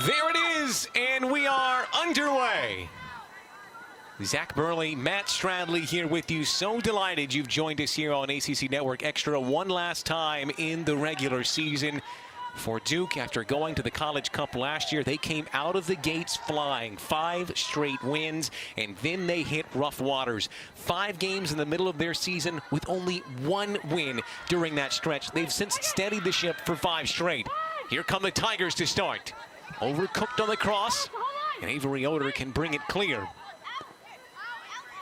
There it is, and we are underway. Zach Burley, Matt Stradley here with you. So delighted you've joined us here on ACC Network Extra one last time in the regular season. For Duke, after going to the College Cup last year, they came out of the gates flying. 5 straight wins, and then they hit rough waters. 5 games in the middle of their season with only 1 win during that stretch. They've since steadied the ship for 5 straight. Here come the Tigers to start. Overcooked on the cross, and Avery Oder can bring it clear.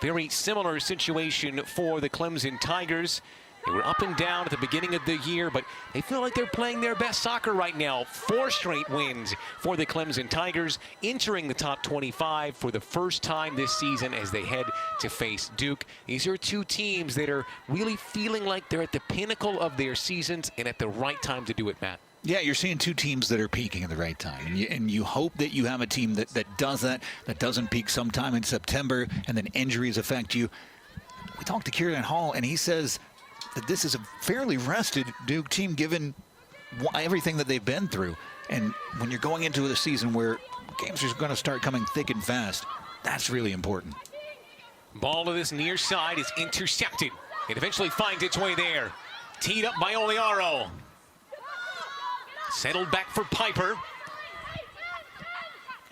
Very similar situation for the Clemson Tigers. They were up and down at the beginning of the year, but they feel like they're playing their best soccer right now. 4 straight wins for the Clemson Tigers, entering the top 25 for the first time this season as they head to face Duke. These are 2 teams that are really feeling like they're at the pinnacle of their seasons and at the right time to do it, Matt. Yeah, you're seeing 2 teams that are peaking at the right time. And you hope that you have a team that does that doesn't peak sometime in September, and then injuries affect you. We talked to Kieran Hall, and he says that this is a fairly rested Duke team given everything that they've been through. And when you're going into the season where games are going to start coming thick and fast, that's really important. Ball to this near side is intercepted. It eventually finds its way there. Teed up by Oliaro. Settled back for Piper.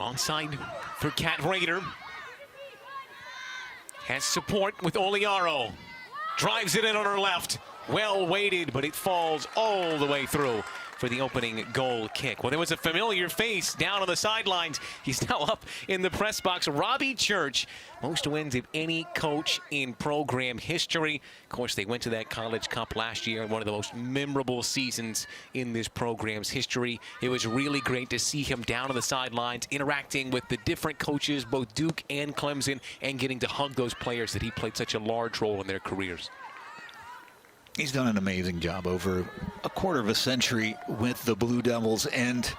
Onside for Cat Raider. Has support with Oliaro. Drives it in on her left. Well weighted, but it falls all the way through for the opening goal kick. Well, there was a familiar face down on the sidelines. He's now up in the press box. Robbie Church, most wins of any coach in program history. Of course, they went to that College Cup last year, one of the most memorable seasons in this program's history. It was really great to see him down on the sidelines, interacting with the different coaches, both Duke and Clemson, and getting to hug those players that he played such a large role in their careers. He's done an amazing job over a quarter of a century with the Blue Devils, and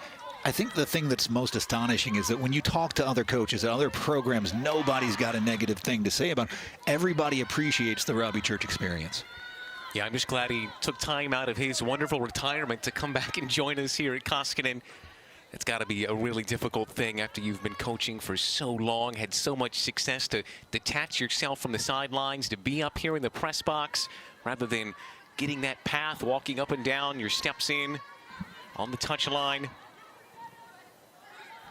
I think the thing that's most astonishing is that when you talk to other coaches at other programs, nobody's got a negative thing to say about it. Everybody appreciates the Robbie Church experience. Yeah, I'm just glad he took time out of his wonderful retirement to come back and join us here at Koskinen. It's got to be a really difficult thing after you've been coaching for so long, had so much success, to detach yourself from the sidelines, to be up here in the press box, rather than getting that path, walking up and down your steps in on the touch line.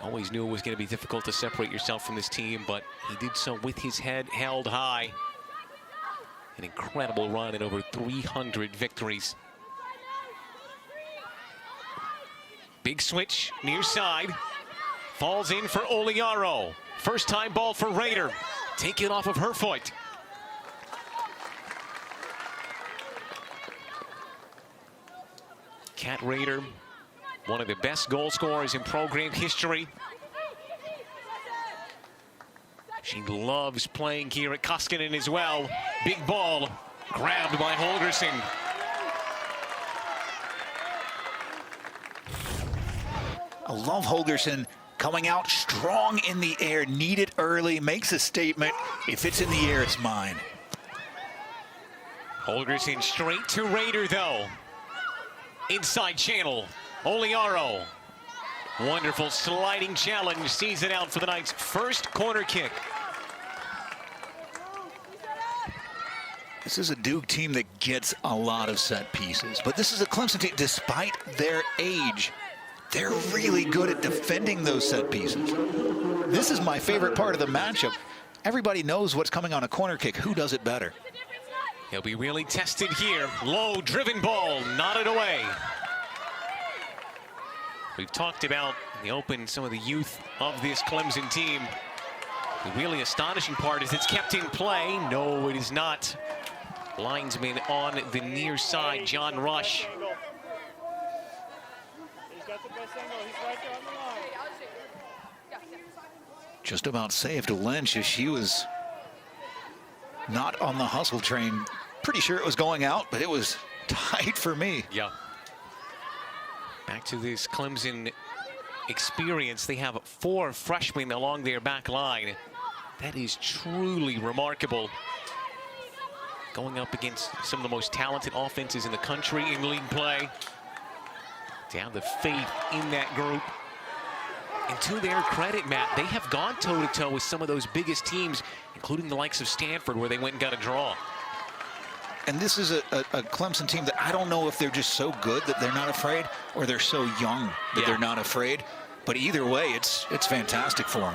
Always knew it was going to be difficult to separate yourself from this team, but he did so with his head held high. An incredible run at over 300 victories. Big switch, near side. Falls in for Oliaro. First time ball for Raider. Take it off of her foot. Cat Raider, one of the best goal scorers in program history. She loves playing here at Koskinen as well. Big ball, grabbed by Holgerson. I love Holgerson coming out strong in the air, need it early, makes a statement. If it's in the air, it's mine. Holgerson straight to Raider though. Inside channel, Oliaro. Wonderful sliding challenge, sees it out for the Knights' first corner kick. This is a Duke team that gets a lot of set pieces, but this is a Clemson team, despite their age, they're really good at defending those set pieces. This is my favorite part of the matchup. Everybody knows what's coming on a corner kick. Who does it better? He'll be really tested here. Low driven ball, knotted away. We've talked about in the open some of the youth of this Clemson team. The really astonishing part is it's kept in play. No, it is not. Linesman on the near side, John Rush. Just about saved Lynch as she was not on the hustle train. Pretty sure it was going out, but it was tight for me. Yeah. Back to this Clemson experience. They have 4 freshmen along their back line. That is truly remarkable. Going up against some of the most talented offenses in the country in league play. To have the faith in that group. And to their credit, Matt, they have gone toe-to-toe with some of those biggest teams, including the likes of Stanford, where they went and got a draw. And this is a Clemson team that I don't know if they're just so good that they're not afraid, or they're so young that they're not afraid. But either way, it's fantastic for them.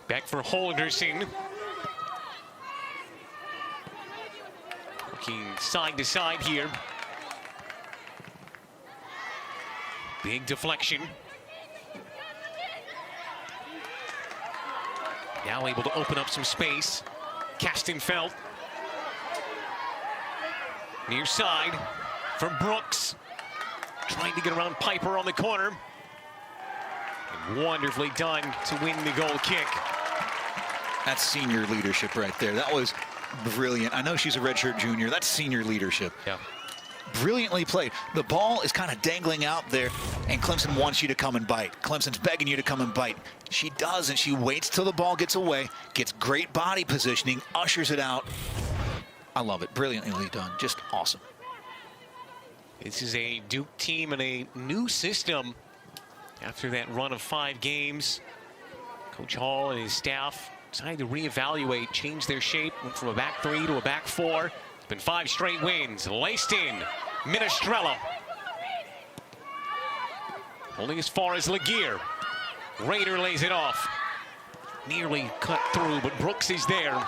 Back for Holderson. Looking side to side here. Big deflection. Now able to open up some space. Kastenfeld. Near side from Brooks. Trying to get around Piper on the corner. And wonderfully done to win the goal kick. That's senior leadership right there. That was brilliant. I know she's a redshirt junior. That's senior leadership. Yeah. Brilliantly played. The ball is kind of dangling out there, and Clemson wants you to come and bite. Clemson's begging you to come and bite. She does, and she waits till the ball gets away, gets great body positioning, ushers it out. I love it. Brilliantly done. Just awesome. This is a Duke team in a new system after that run of 5 games. Coach Hall and his staff decided to reevaluate, change their shape, went from a back 3 to a back 4. It's been 5 straight wins. Laced in. Minestrella. Only as far as Lageyre. Raider lays it off. Nearly cut through, but Brooks is there.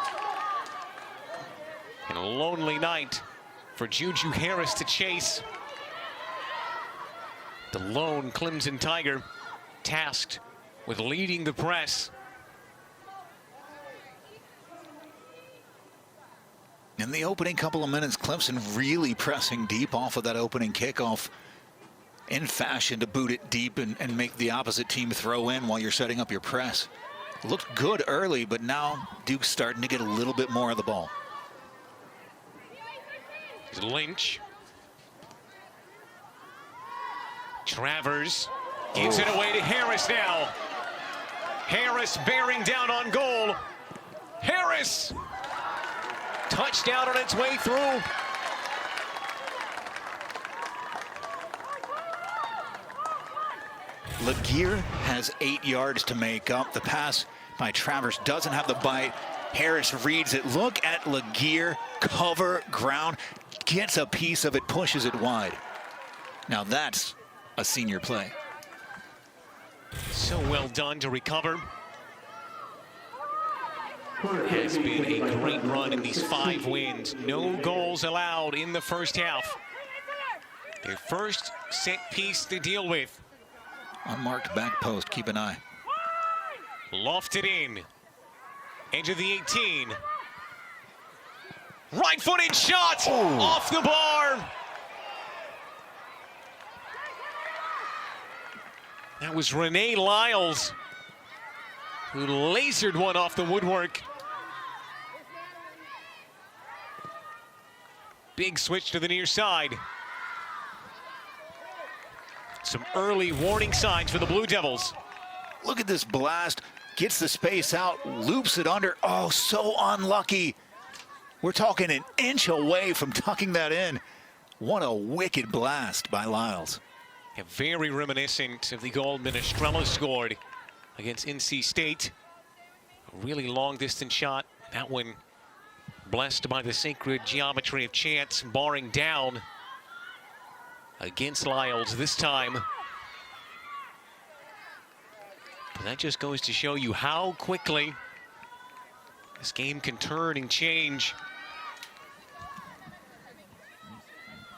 And a lonely night for Juju Harris to chase. The lone Clemson Tiger tasked with leading the press. In the opening couple of minutes, Clemson really pressing deep off of that opening kickoff in fashion to boot it deep and make the opposite team throw in while you're setting up your press. Looked good early, but now Duke's starting to get a little bit more of the ball. Lynch. Travers gives it away to Harris now. Harris bearing down on goal. Harris! Touchdown on its way through. Lageyre has 8 yards to make up. The pass by Travers doesn't have the bite. Harris reads it. Look at Lageyre cover ground. Gets a piece of it, pushes it wide. Now that's a senior play. So well done to recover. Has been a great run in these 5 wins. No goals allowed in the first half. Their first set piece to deal with. Unmarked back post, keep an eye. Lofted in. Edge of the 18. Right-footed shot off the bar. That was Renee Lyles who lasered one off the woodwork. Big switch to the near side. Some early warning signs for the Blue Devils. Look at this blast. Gets the space out, loops it under. Oh, so unlucky. We're talking an inch away from tucking that in. What a wicked blast by Lyles. Yeah, very reminiscent of the goal Minestrella scored against NC State. A really long distance shot. That one blessed by the sacred geometry of chance, barring down against Lyles this time. And that just goes to show you how quickly this game can turn and change.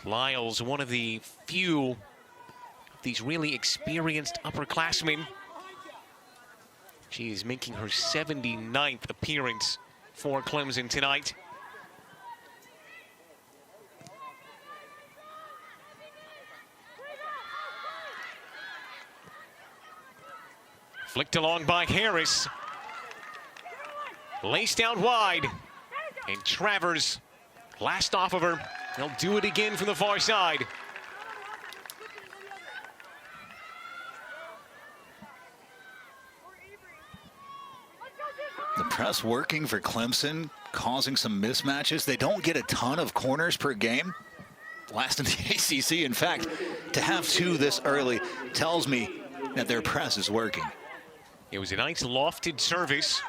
Lyles, one of the few of these really experienced upperclassmen. She is making her 79th appearance for Clemson tonight. Flicked along by Harris. Laced out wide. And Travers, last off of her. They'll do it again from the far side. The press working for Clemson, causing some mismatches. They don't get a ton of corners per game. Last in the ACC. In fact, to have 2 this early tells me that their press is working. It was a nice lofted service.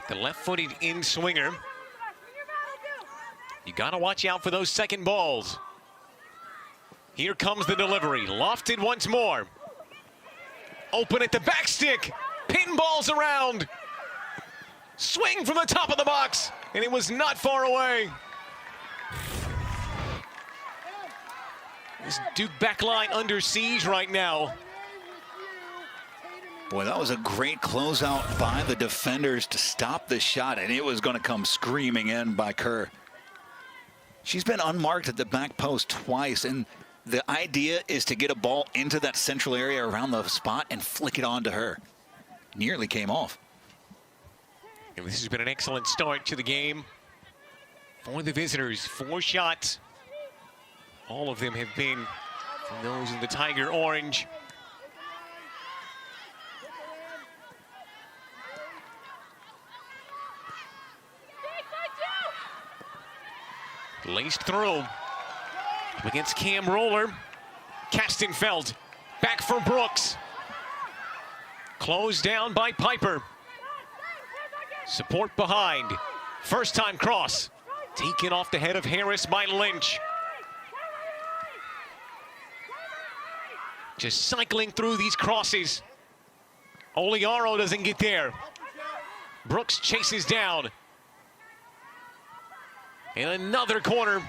The left-footed in-swinger. You got to watch out for those second balls. Here comes the delivery. Lofted once more. Open at the backstick. Pinballs around. Swing from the top of the box. And it was not far away. This Duke backline under siege right now. Boy, that was a great closeout by the defenders to stop the shot, and it was going to come screaming in by Kerr. She's been unmarked at the back post twice, and the idea is to get a ball into that central area around the spot and flick it onto her. Nearly came off. And this has been an excellent start to the game for the visitors. 4 shots. All of them have been from those in the Tiger orange. Laced through. Up against Cam Roller. Kastenfeld. Back for Brooks. Closed down by Piper. Support behind. First time cross. Taken off the head of Harris by Lynch. Just cycling through these crosses. Oliaro doesn't get there. Brooks chases down. In another corner.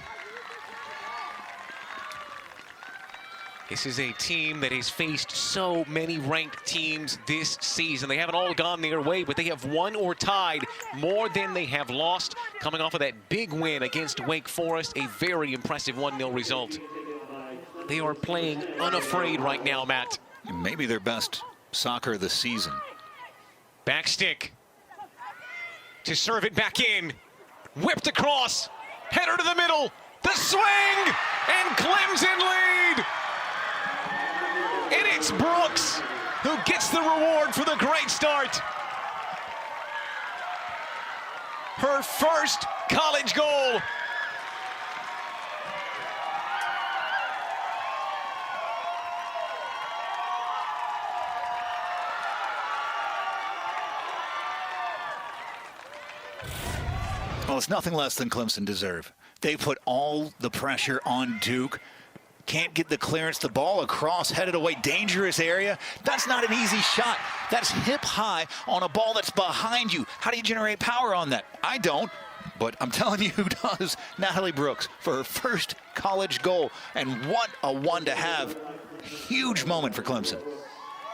This is a team that has faced so many ranked teams this season. They haven't all gone their way, but they have won or tied more than they have lost, coming off of that big win against Wake Forest, a very impressive 1-0 result. They are playing unafraid right now, Matt. Maybe their best soccer of the season. Back stick. To serve it back in. Whipped across. Header to the middle. The swing! And Clemson lead! And it's Brooks who gets the reward for the great start. Her first college goal. Well, it's nothing less than Clemson deserve. They put all the pressure on Duke. Can't get the clearance, the ball across, headed away, dangerous area. That's not an easy shot. That's hip high on a ball that's behind you. How do you generate power on that? I don't, but I'm telling you who does. Natalie Brooks for her first college goal, and what a one to have. Huge moment for Clemson.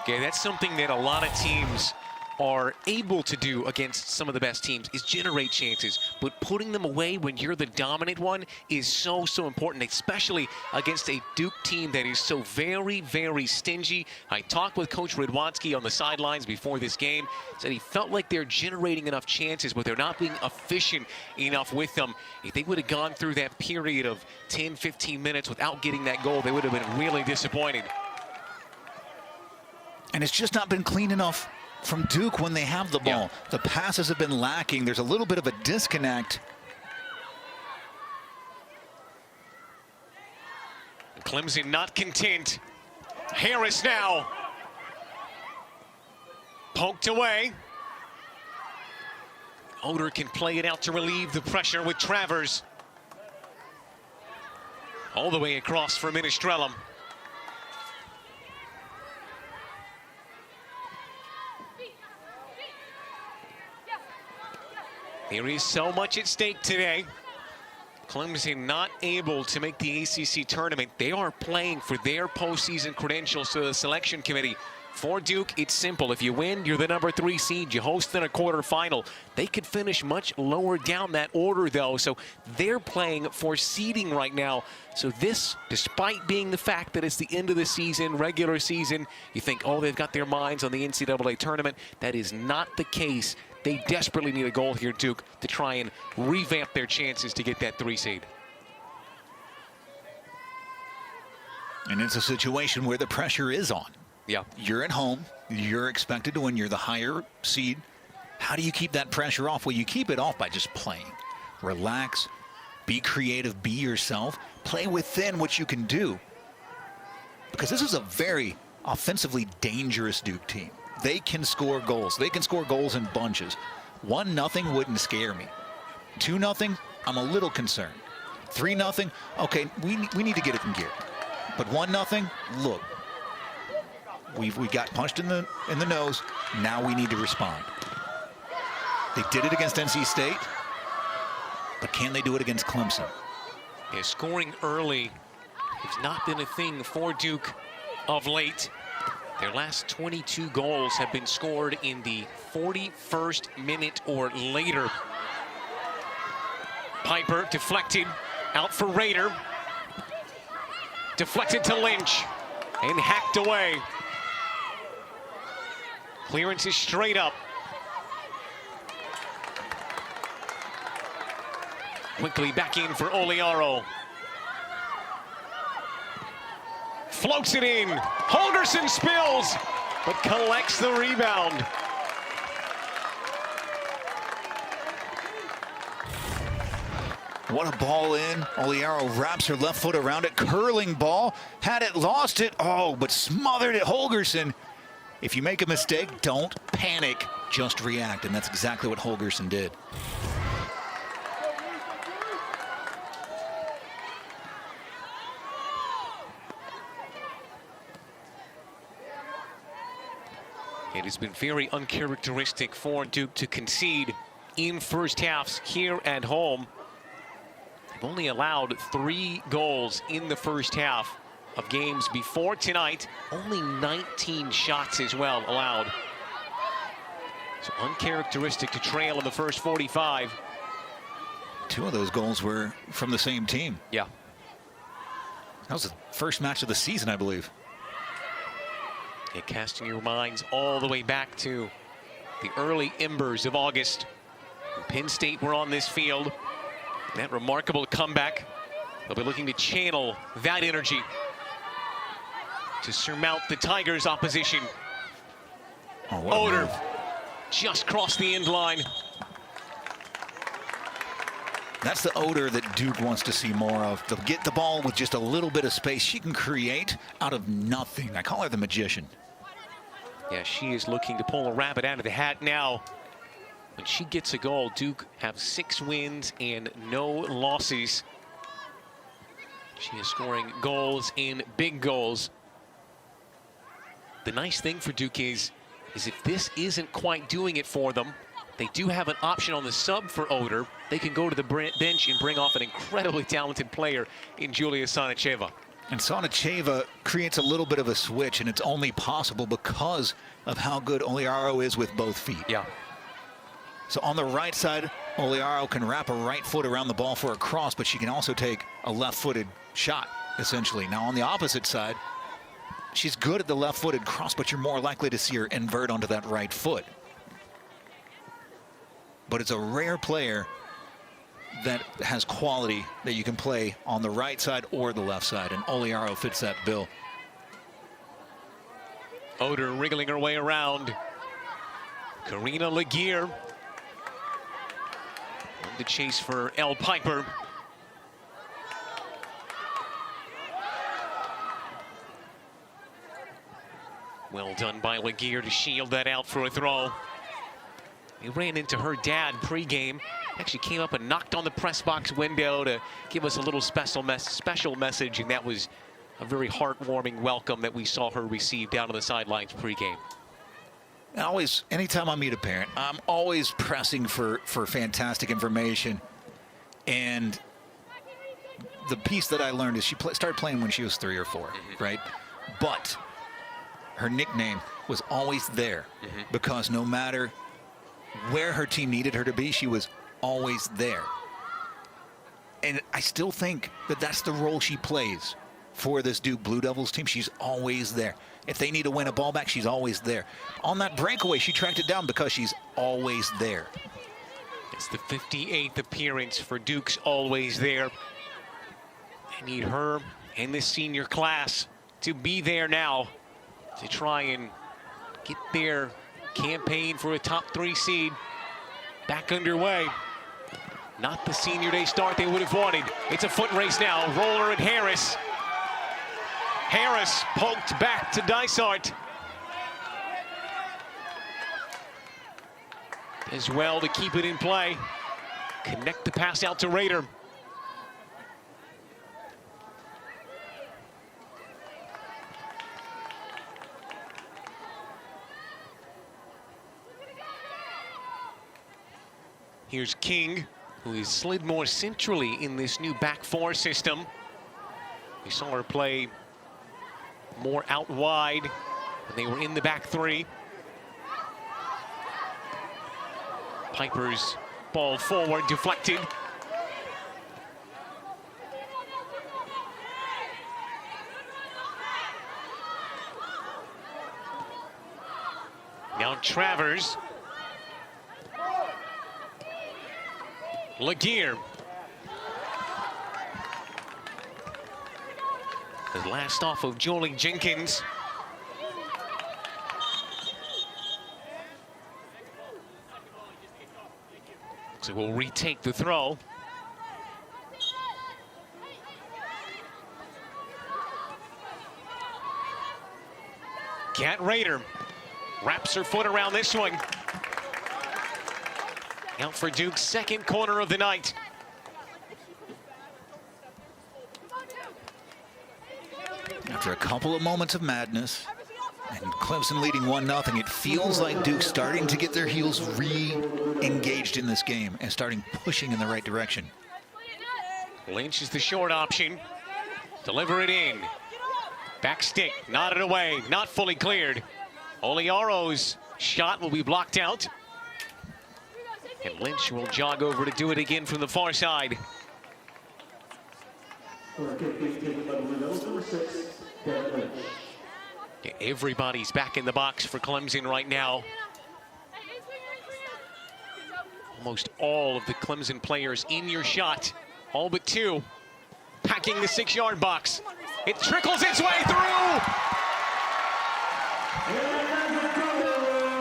Okay, that's something that a lot of teams are able to do against some of the best teams, is generate chances, but putting them away when you're the dominant one is so important, especially against a Duke team that is so very stingy. I talked with Coach Radwanski on the sidelines before this game, said he felt like they're generating enough chances, but they're not being efficient enough with them. If they would have gone through that period of 10-15 minutes without getting that goal, they would have been really disappointed. And it's just not been clean enough from Duke when they have the ball. Yeah. The passes have been lacking. There's a little bit of a disconnect. Clemson not content. Harris now. Poked away. Oder can play it out to relieve the pressure with Travers. All the way across for Minestrella. There is so much at stake today. Clemson not able to make the ACC tournament. They are playing for their postseason credentials to the selection committee. For Duke, it's simple. If you win, you're the #3 seed. You host in a quarterfinal. They could finish much lower down that order, though. So they're playing for seeding right now. So this, despite being the fact that it's the end of the season, regular season, you think, oh, they've got their minds on the NCAA tournament. That is not the case. They desperately need a goal here, Duke, to try and revamp their chances to get that 3 seed. And it's a situation where the pressure is on. Yeah. You're at home. You're expected to win. You're the higher seed. How do you keep that pressure off? Well, you keep it off by just playing. Relax. Be creative. Be yourself. Play within what you can do. Because this is a very offensively dangerous Duke team. They can score goals. They can score goals in bunches. 1-0 wouldn't scare me. 2-0, I'm a little concerned. 3-0, okay, we need to get it in gear. But 1-0, look, we got punched in the nose. Now we need to respond. They did it against NC State, but can they do it against Clemson? Yeah, scoring early has not been a thing for Duke of late. Their last 22 goals have been scored in the 41st minute or later. Piper deflected, out for Raider. Deflected to Lynch and hacked away. Clearance is straight up. Quickly back in for Oliaro. Floats it in. Holgerson spills, but collects the rebound. What a ball in. Oliaro wraps her left foot around it. Curling ball. Had it, lost it. Oh, but smothered it. Holgerson. If you make a mistake, don't panic. Just react. And that's exactly what Holgerson did. It has been very uncharacteristic for Duke to concede in first halves here at home. They've only allowed 3 goals in the first half of games before tonight. Only 19 shots as well allowed. So uncharacteristic to trail in the first 45. 2 of those goals were from the same team. Yeah. That was the first match of the season, I believe. And casting your minds all the way back to the early embers of August. Penn State were on this field. That remarkable comeback. They'll be looking to channel that energy to surmount the Tigers' opposition. Oh, what a Oder move. just crossed the end line. That's the Oder that Duke wants to see more of. To get the ball with just a little bit of space. She can create out of nothing. I call her the magician. Yeah, she is looking to pull a rabbit out of the hat now. When she gets a goal, Duke have 6 wins and no losses. She is scoring goals and big goals. The nice thing for Duke is if this isn't quite doing it for them, they do have an option on the sub for Oder. They can go to the bench and bring off an incredibly talented player in Julia Sanicheva. And Sanicheva creates a little bit of a switch, and it's only possible because of how good Oliaro is with both feet. Yeah. So on the right side, Oliaro can wrap a right foot around the ball for a cross, but she can also take a left-footed shot, essentially. Now on the opposite side, she's good at the left-footed cross, but you're more likely to see her invert onto that right foot. But it's a rare player that has quality that you can play on the right side or the left side, and Oliaro fits that bill. Oder wriggling her way around. Carina Lageyre. The chase for El Piper. Well done by Lageyre to shield that out for a throw. He ran into her dad pregame. Actually came up and knocked on the press box window to give us a little special message, and that was a very heartwarming welcome that we saw her receive down on the sidelines pregame. Always, anytime I meet a parent, I'm always pressing for fantastic information. And the piece that I learned is she started playing when she was 3 or 4, right? But her nickname was always there because no matter where her team needed her to be, she was always there. And I still think that that's the role she plays for this Duke Blue Devils team. She's always there. If they need to win a ball back, she's always there. On that breakaway, she tracked it down because she's always there. It's the 58th appearance for Duke's always there. They need her and this senior class to be there now to try and get their campaign for a top 3 seed back underway. Not the senior day start they would have wanted. It's a foot race now. Roller and Harris. Harris poked back to Dysart. As well to keep it in play. Connect the pass out to Raider. Here's King, who is slid more centrally in this new back four system. We saw her play more out wide when they were in the back three. Piper's ball forward, deflected. Now Travers. Lageyre. The last off of Jolie Jenkins. So we'll retake the throw. Cat Raider wraps her foot around this one. Out for Duke's second corner of the night. After a couple of moments of madness, and Clemson leading 1-0, it feels like Duke's starting to get their heels re-engaged in this game and starting pushing in the right direction. Lynch is the short option. Deliver it in. Back stick, nodded away, not fully cleared. Oliaro's shot will be blocked out. And Lynch will jog over to do it again from the far side. Yeah, everybody's back in the box for Clemson right now. Almost all of the Clemson players in your shot, all but two, packing the 6-yard box. It trickles its way through.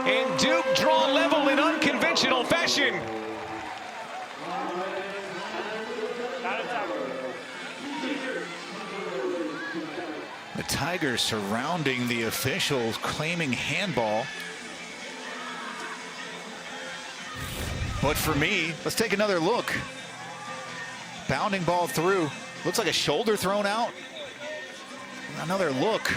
And Duke draw level in unconventional fashion. The Tigers surrounding the officials, claiming handball. But for me, let's take another look. Bounding ball through. Looks like a shoulder thrown out. Another look.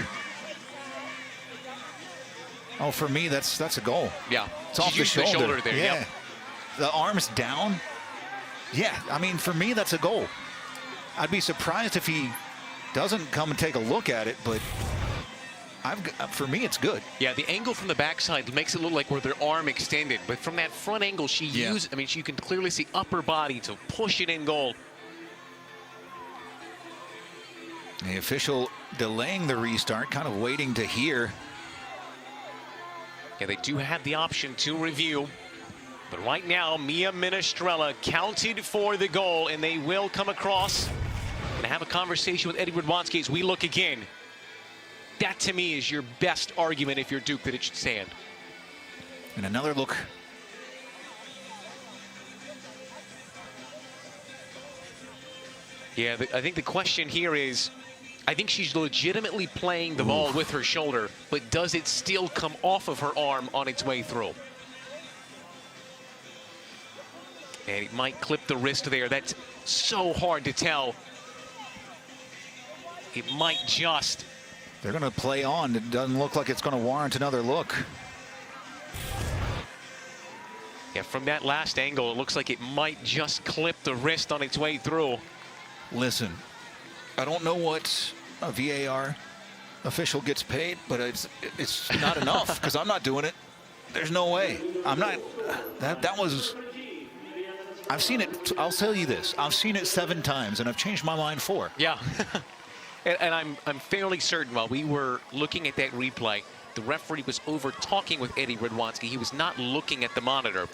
Oh, for me, that's a goal. Yeah, it's off the shoulder. The shoulder there. Yeah, yep. The arm's down. Yeah, I mean, for me, that's a goal. I'd be surprised if he doesn't come and take a look at it, but for me, it's good. Yeah, the angle from the backside makes it look like where their arm extended, but from that front angle, she used, I mean, you can clearly see upper body to push it in goal. The official delaying the restart, kind of waiting to hear. Yeah, they do have the option to review. But right now, Mia Minestrella counted for the goal, and they will come across and have a conversation with Eddie Radwanski as we look again. That, to me, is your best argument if you're Duke that it should stand. And another look. Yeah, I think the question here is, I think she's legitimately playing the ball with her shoulder, but does it still come off of her arm on its way through? And it might clip the wrist there. That's so hard to tell. It might just. They're going to play on. It doesn't look like it's going to warrant another look. Yeah, from that last angle, it looks like it might just clip the wrist on its way through. Listen, I don't know what a VAR official gets paid, but it's not enough because I'm not doing it. There's no way. I'm not. That was. I've seen it. I'll tell you this. I've seen it 7 times, and I've changed my mind 4. Yeah. and I'm fairly certain while we were looking at that replay, the referee was over talking with Eddie Radwanski. He was not looking at the monitor.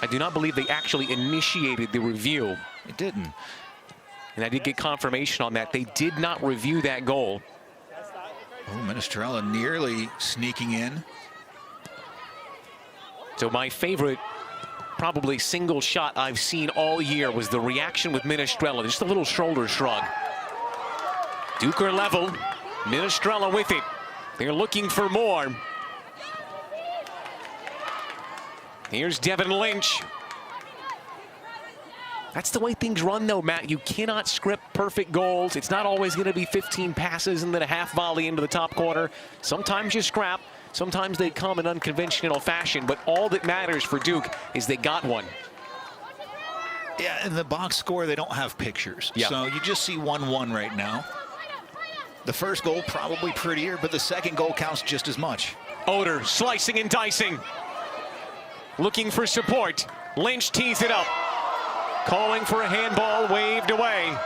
I do not believe they actually initiated the review. It didn't. And I did get confirmation on that. They did not review that goal. Oh, Minestrella nearly sneaking in. So my favorite, probably single shot I've seen all year was the reaction with Minestrella. Just a little shoulder shrug. Duke are level. Minestrella with it. They're looking for more. Here's Devin Lynch. That's the way things run, though, Matt. You cannot script perfect goals. It's not always going to be 15 passes and then a half volley into the top corner. Sometimes you scrap. Sometimes they come in unconventional fashion. But all that matters for Duke is they got one. Yeah, in the box score, they don't have pictures. Yeah. So you just see 1-1 right now. The first goal probably prettier, but the second goal counts just as much. Oder slicing and dicing. Looking for support. Lynch tees it up. Calling for a handball, waved away.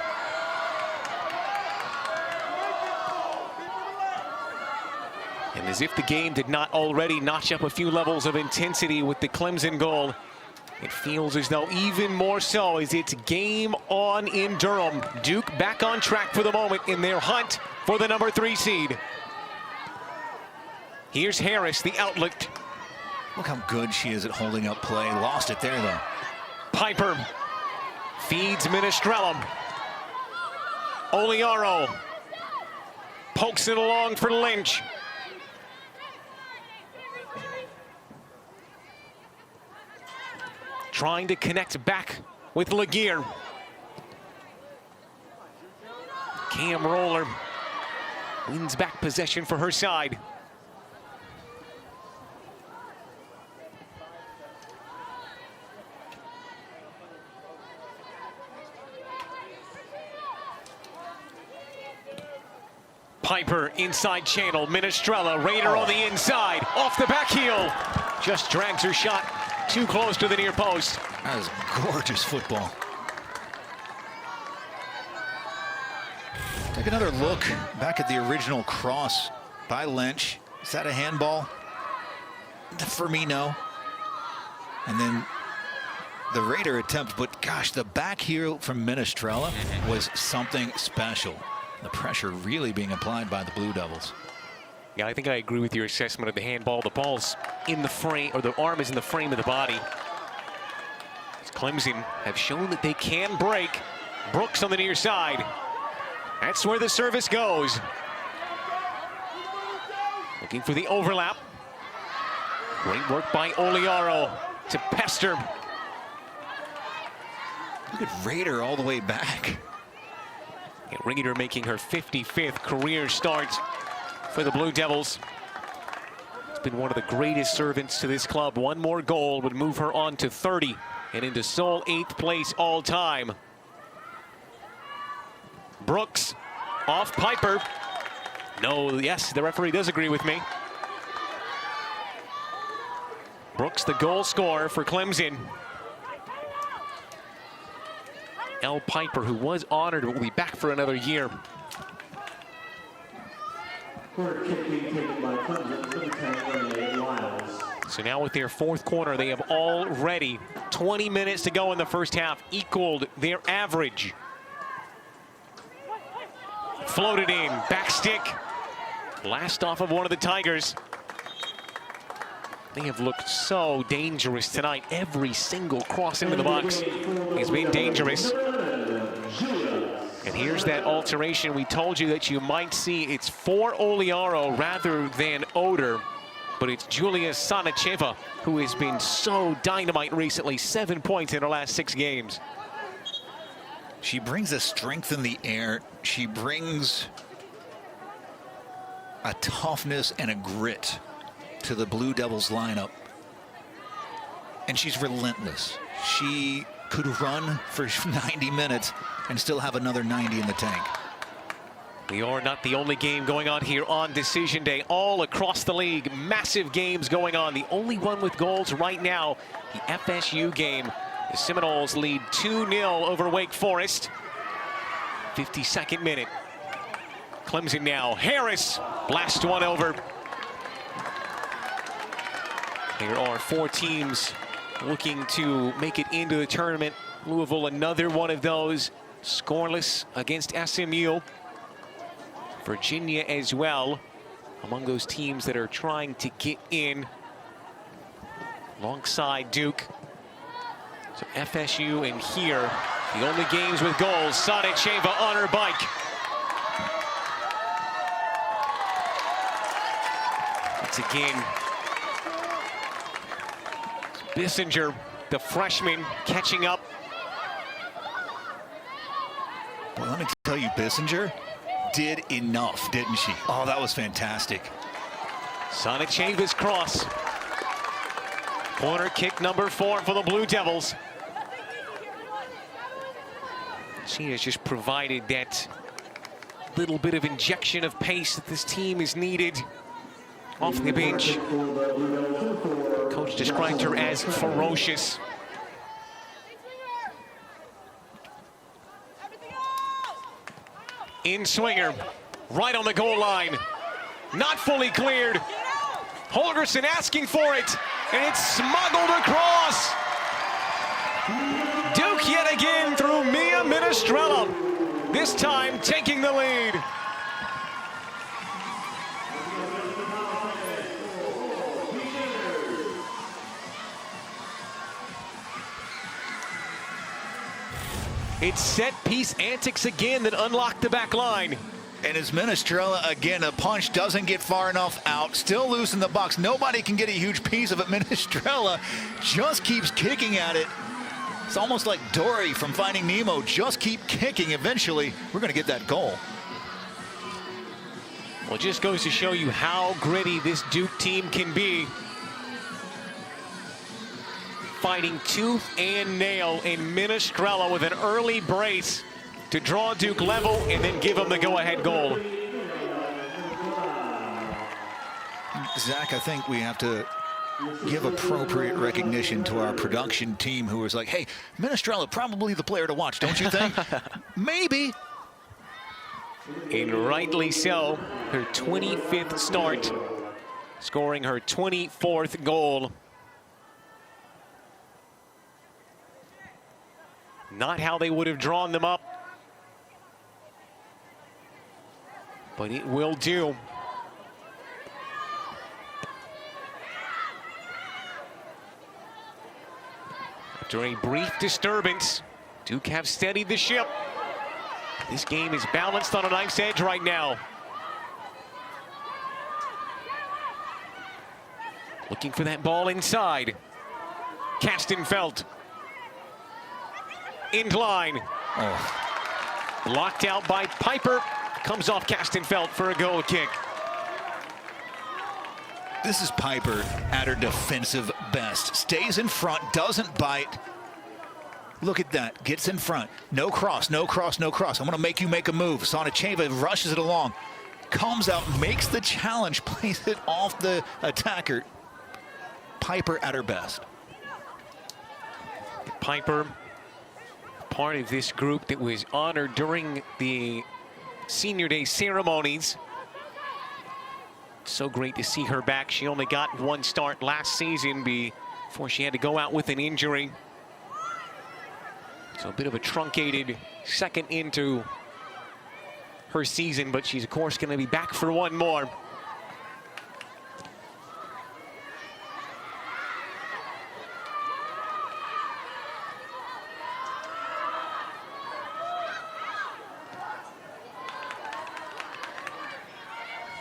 And as if the game did not already notch up a few levels of intensity with the Clemson goal, it feels as though even more so as it's game on in Durham. Duke back on track for the moment in their hunt for the number 3 seed. Here's Harris, the outlet. Look how good she is at holding up play. Lost it there, though. Piper feeds Minestrella. Oliaro pokes it along for Lynch. Trying to connect back with Lageyre. Cam Roller wins back possession for her side. Piper inside channel. Minestrella, Raider on the inside. Off the back heel. Just drags her shot too close to the near post. That is gorgeous football. Take another look back at the original cross by Lynch. Is that a handball? For me, no. And then the Raider attempt, but gosh, the back heel from Minestrella was something special. The pressure really being applied by the Blue Devils. Yeah, I think I agree with your assessment of the handball. The ball's in the frame, or the arm is in the frame of the body. Clemson have shown that they can break. Brooks on the near side. That's where the service goes. Looking for the overlap. Great work by Oliaro to pester. Look at Raider all the way back. And Raider making her 55th career start for the Blue Devils. It's been one of the greatest servants to this club. One more goal would move her on to 30 and into sole 8th place all time. Brooks off Piper. No, yes, the referee does agree with me. Brooks, the goal scorer for Clemson. L. Piper, who was honored, will be back for another year. So now with their 4th corner, they have already 20 minutes to go in the first half, equaled their average. Floated in, back stick. Last off of one of the Tigers. They have looked so dangerous tonight. Every single cross into the box has been dangerous. And here's that alteration we told you that you might see. It's for Oliaro rather than Oder, but it's Julia Sanacheva who has been so dynamite recently. 7 points in her last 6 games. She brings a strength in the air. She brings a toughness and a grit to the Blue Devils lineup. And she's relentless. She could run for 90 minutes and still have another 90 in the tank. We are not the only game going on here on Decision Day. All across the league, massive games going on. The only one with goals right now, the FSU game. The Seminoles lead 2-0 over Wake Forest. 52nd minute. Clemson now. Harris blasts one over. There are 4 teams looking to make it into the tournament. Louisville, another one of those. Scoreless against SMU. Virginia as well, among those teams that are trying to get in alongside Duke. So FSU and here, the only games with goals. Sanacheva on her bike. Once again, Bissinger, the freshman, catching up. Well, let me tell you, Bissinger did enough, didn't she? Oh, that was fantastic. Sonicheva's cross. Corner kick number 4 for the Blue Devils. She has just provided that little bit of injection of pace that this team is needed off the bench. Coach described her as ferocious. In swinger, right on the goal line. Not fully cleared. Holgerson asking for it, and it's smuggled across. Duke yet again through Mia Minestrella, this time taking the lead. It's set-piece antics again that unlock the back line. And as Minestrella, again, a punch doesn't get far enough out, still loose in the box. Nobody can get a huge piece of it. Minestrella just keeps kicking at it. It's almost like Dory from Finding Nemo. Just keep kicking. Eventually, we're going to get that goal. Well, it just goes to show you how gritty this Duke team can be. Fighting tooth and nail in Minestrella with an early brace to draw Duke level and then give them the go-ahead goal. Zach, I think we have to give appropriate recognition to our production team who was like, hey, Minestrella, probably the player to watch, don't you think? Maybe. And rightly so. Her 25th start, scoring her 24th goal. Not how they would have drawn them up, but it will do. After a brief disturbance, Duke have steadied the ship. This game is balanced on a knife's edge right now. Looking for that ball inside. Kastenfeld. In line. Oh. Locked out by Piper. Comes off Kastenfeld for a goal kick. This is Piper at her defensive best. Stays in front, doesn't bite. Look at that, gets in front. No cross, no cross, no cross. I'm gonna make you make a move. Sonicheva rushes it along. Comes out, makes the challenge, plays it off the attacker. Piper at her best. Piper, part of this group that was honored during the Senior Day ceremonies. So great to see her back. She only got one start last season before she had to go out with an injury. So a bit of a truncated second into her season, but she's of course going to be back for one more.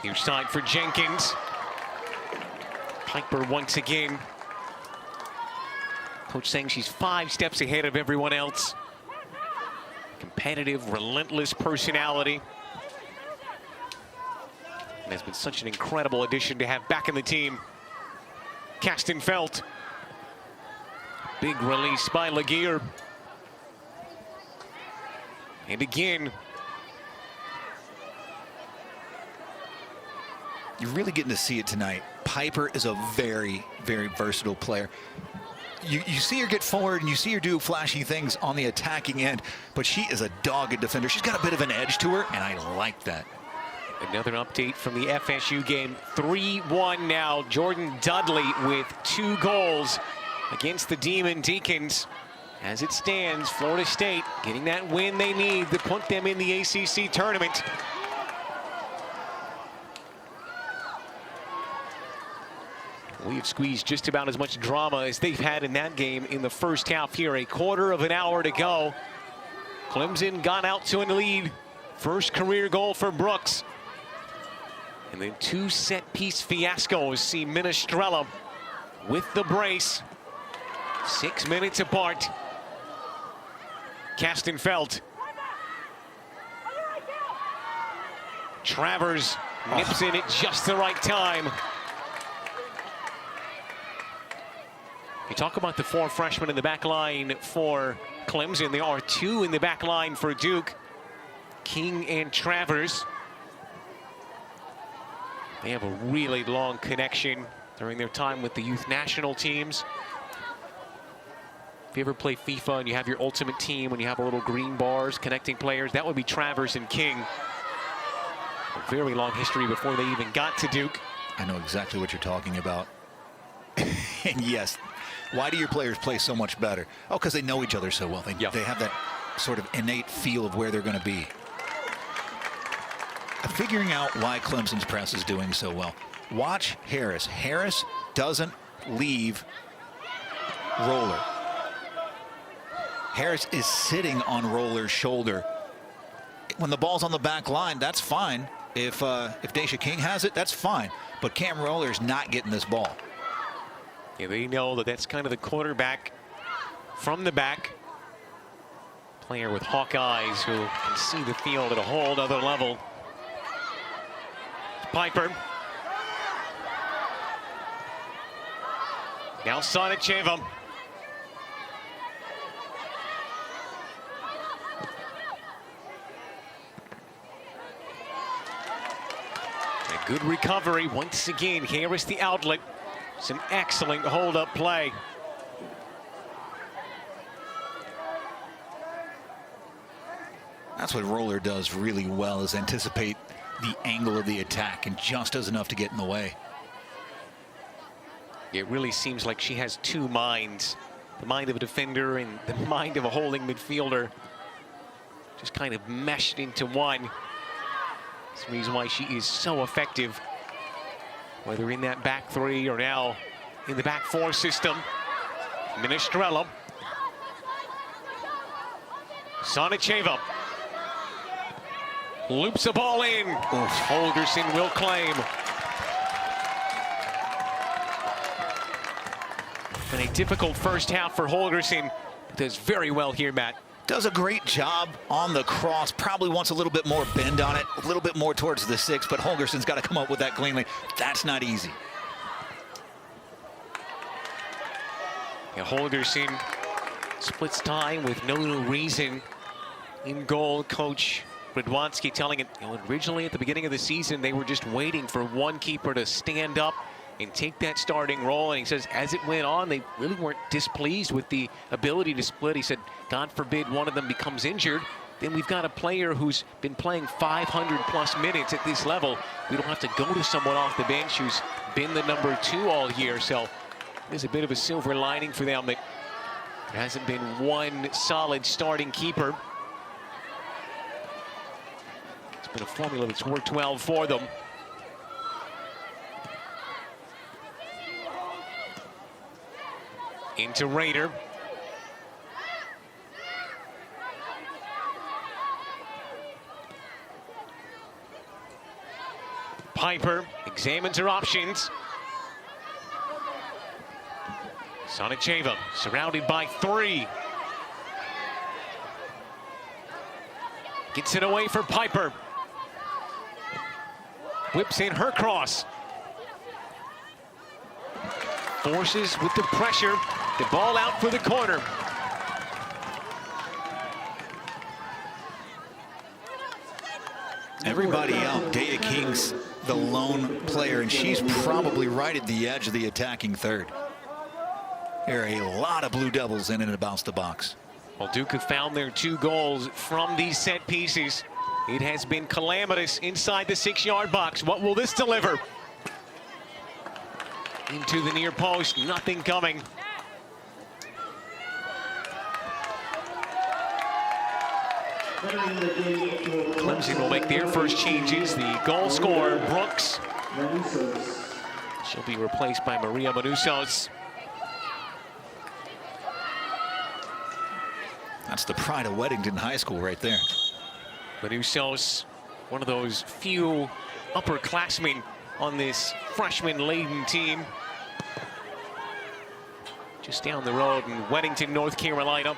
Near side for Jenkins. Piper once again. Coach saying she's 5 steps ahead of everyone else. Competitive, relentless personality. And has been such an incredible addition to have back in the team. Kastenfeld. Big release by Lageyre. And again, you're really getting to see it tonight. Piper is a very, very versatile player. You see her get forward and you see her do flashy things on the attacking end, but she is a dogged defender. She's got a bit of an edge to her, and I like that. Another update from the FSU game. 3-1 now. Jordan Dudley with 2 goals against the Demon Deacons. As it stands, Florida State getting that win they need to put them in the ACC tournament. We have squeezed just about as much drama as they've had in that game in the first half here. A quarter of an hour to go. Clemson got out to a lead. First career goal for Brooks. And then 2 set-piece fiascos see Minestrella with the brace. 6 minutes apart. Kastenfeld. Travers nips in at just the right time. You talk about the 4 freshmen in the back line for Clemson. There are 2 in the back line for Duke. King and Travers. They have a really long connection during their time with the youth national teams. If you ever play FIFA and you have your ultimate team, when you have a little green bars connecting players, that would be Travers and King. A very long history before they even got to Duke. I know exactly what you're talking about. And yes, why do your players play so much better? Oh, because they know each other so well. They have that sort of innate feel of where they're going to be. Figuring out why Clemson's press is doing so well. Watch Harris. Harris doesn't leave Roller. Harris is sitting on Roller's shoulder. When the ball's on the back line, that's fine. If Daisha King has it, that's fine. But Cam Roller's not getting this ball. Yeah, they know that that's kind of the quarterback from the back. Player with hawk eyes who can see the field at a whole other level. Piper. Now Sonicheva. A good recovery once again. Harris the outlet. It's an excellent hold-up play. That's what Roller does really well, is anticipate the angle of the attack and just does enough to get in the way. It really seems like she has 2 minds. The mind of a defender and the mind of a holding midfielder. Just kind of meshed into one. That's the reason why she is so effective. Whether in that back 3 or now in the back 4 system. Minestrella. Sonicheva. Loops the ball in. Oof. Holgerson will claim. And a difficult first half for Holgerson. Does very well here, Matt. Does a great job on the cross. Probably wants a little bit more bend on it. A little bit more towards the 6, but Holgerson's got to come up with that cleanly. That's not easy. Yeah, Holgerson splits time with no reason. In goal, Coach Radwanski telling it, originally at the beginning of the season, they were just waiting for one keeper to stand up and take that starting role. And he says, as it went on, they really weren't displeased with the ability to split. He said, God forbid one of them becomes injured. Then we've got a player who's been playing 500+ minutes at this level. We don't have to go to someone off the bench who's been the number 2 all year. So there's a bit of a silver lining for them that there hasn't been one solid starting keeper. It's been a formula that's worked well for them. Into Raider. Piper examines her options. Sonicheva surrounded by 3. Gets it away for Piper. Whips in her cross. Forces with the pressure. The ball out for the corner. Everybody out. Daya King's the lone player, and she's probably right at the edge of the attacking third. There are a lot of Blue Devils in and about the box. Well, Duke have found their 2 goals from these set pieces. It has been calamitous inside the 6-yard box. What will this deliver? Into the near post, nothing coming. Clemson will make their first changes. The goal scorer, Brooks. She'll be replaced by Maria Manusos. That's the pride of Weddington High School right there. Manusos, one of those few upperclassmen on this freshman-laden team. Just down the road in Weddington, North Carolina.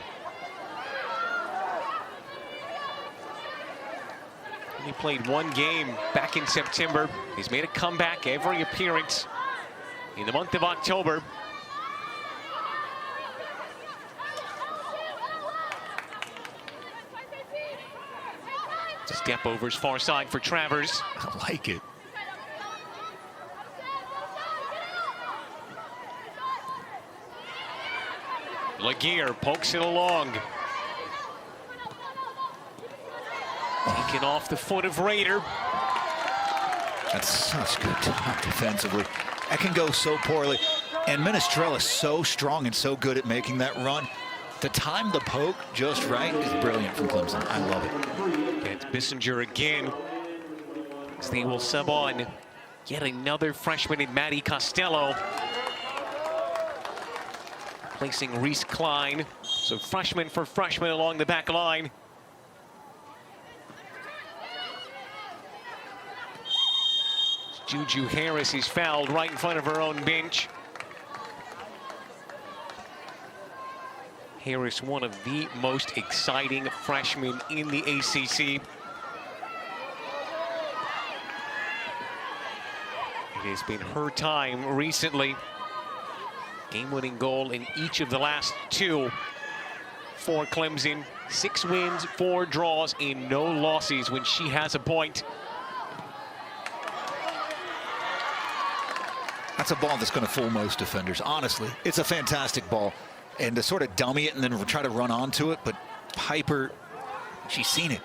He played one game back in September. He's made a comeback every appearance in the month of October. Step overs far side for Travers. I like it. Lageyre pokes it along. Taken off the foot of Raider. That's such good time defensively. That can go so poorly. And Minestrella is so strong and so good at making that run. To time the poke just right is brilliant from Clemson. I love it. It's Bissinger again. As they will sub on yet another freshman in Maddie Costello. Placing Reese Klein. So freshman for freshman along the back line. Juju Harris is fouled right in front of her own bench. Harris, one of the most exciting freshmen in the ACC. It has been her time recently. Game-winning goal in each of the last two for Clemson. 6 wins, 4 draws, and no losses when she has a point. That's a ball that's going to fool most defenders, honestly. It's a fantastic ball. And to sort of dummy it and then try to run onto it, but Piper, she's seen it.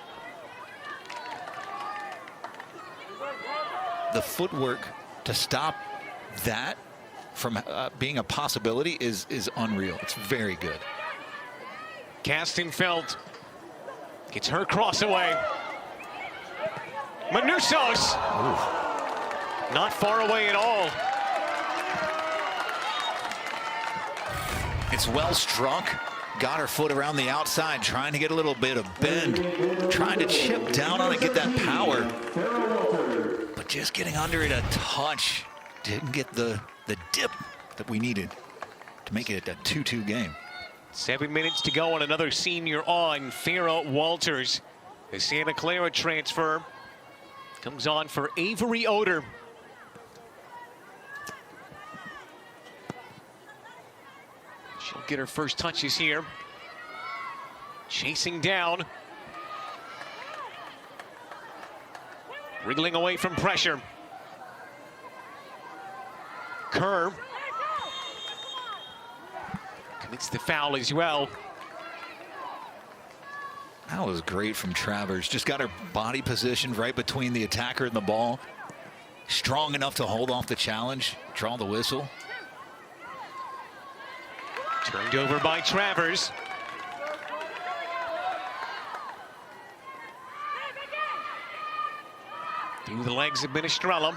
The footwork to stop that from being a possibility is unreal. It's very good. Kastenfeld gets her cross away. Manusos, not far away at all. It's well struck. Got her foot around the outside, trying to get a little bit of bend, trying to chip down on it, get that power. But just getting under it a touch. Didn't get the dip that we needed to make it a 2-2 game. 7 minutes to go and another senior on. Farrah Walters, the Santa Clara transfer, comes on for Avery Oder. She'll get her first touches here. Chasing down. Wriggling away from pressure. Kerr commits the foul as well. That was great from Travers. Just got her body positioned right between the attacker and the ball. Strong enough to hold off the challenge, draw the whistle. Turned over by Travers. Through the legs of Minestrella.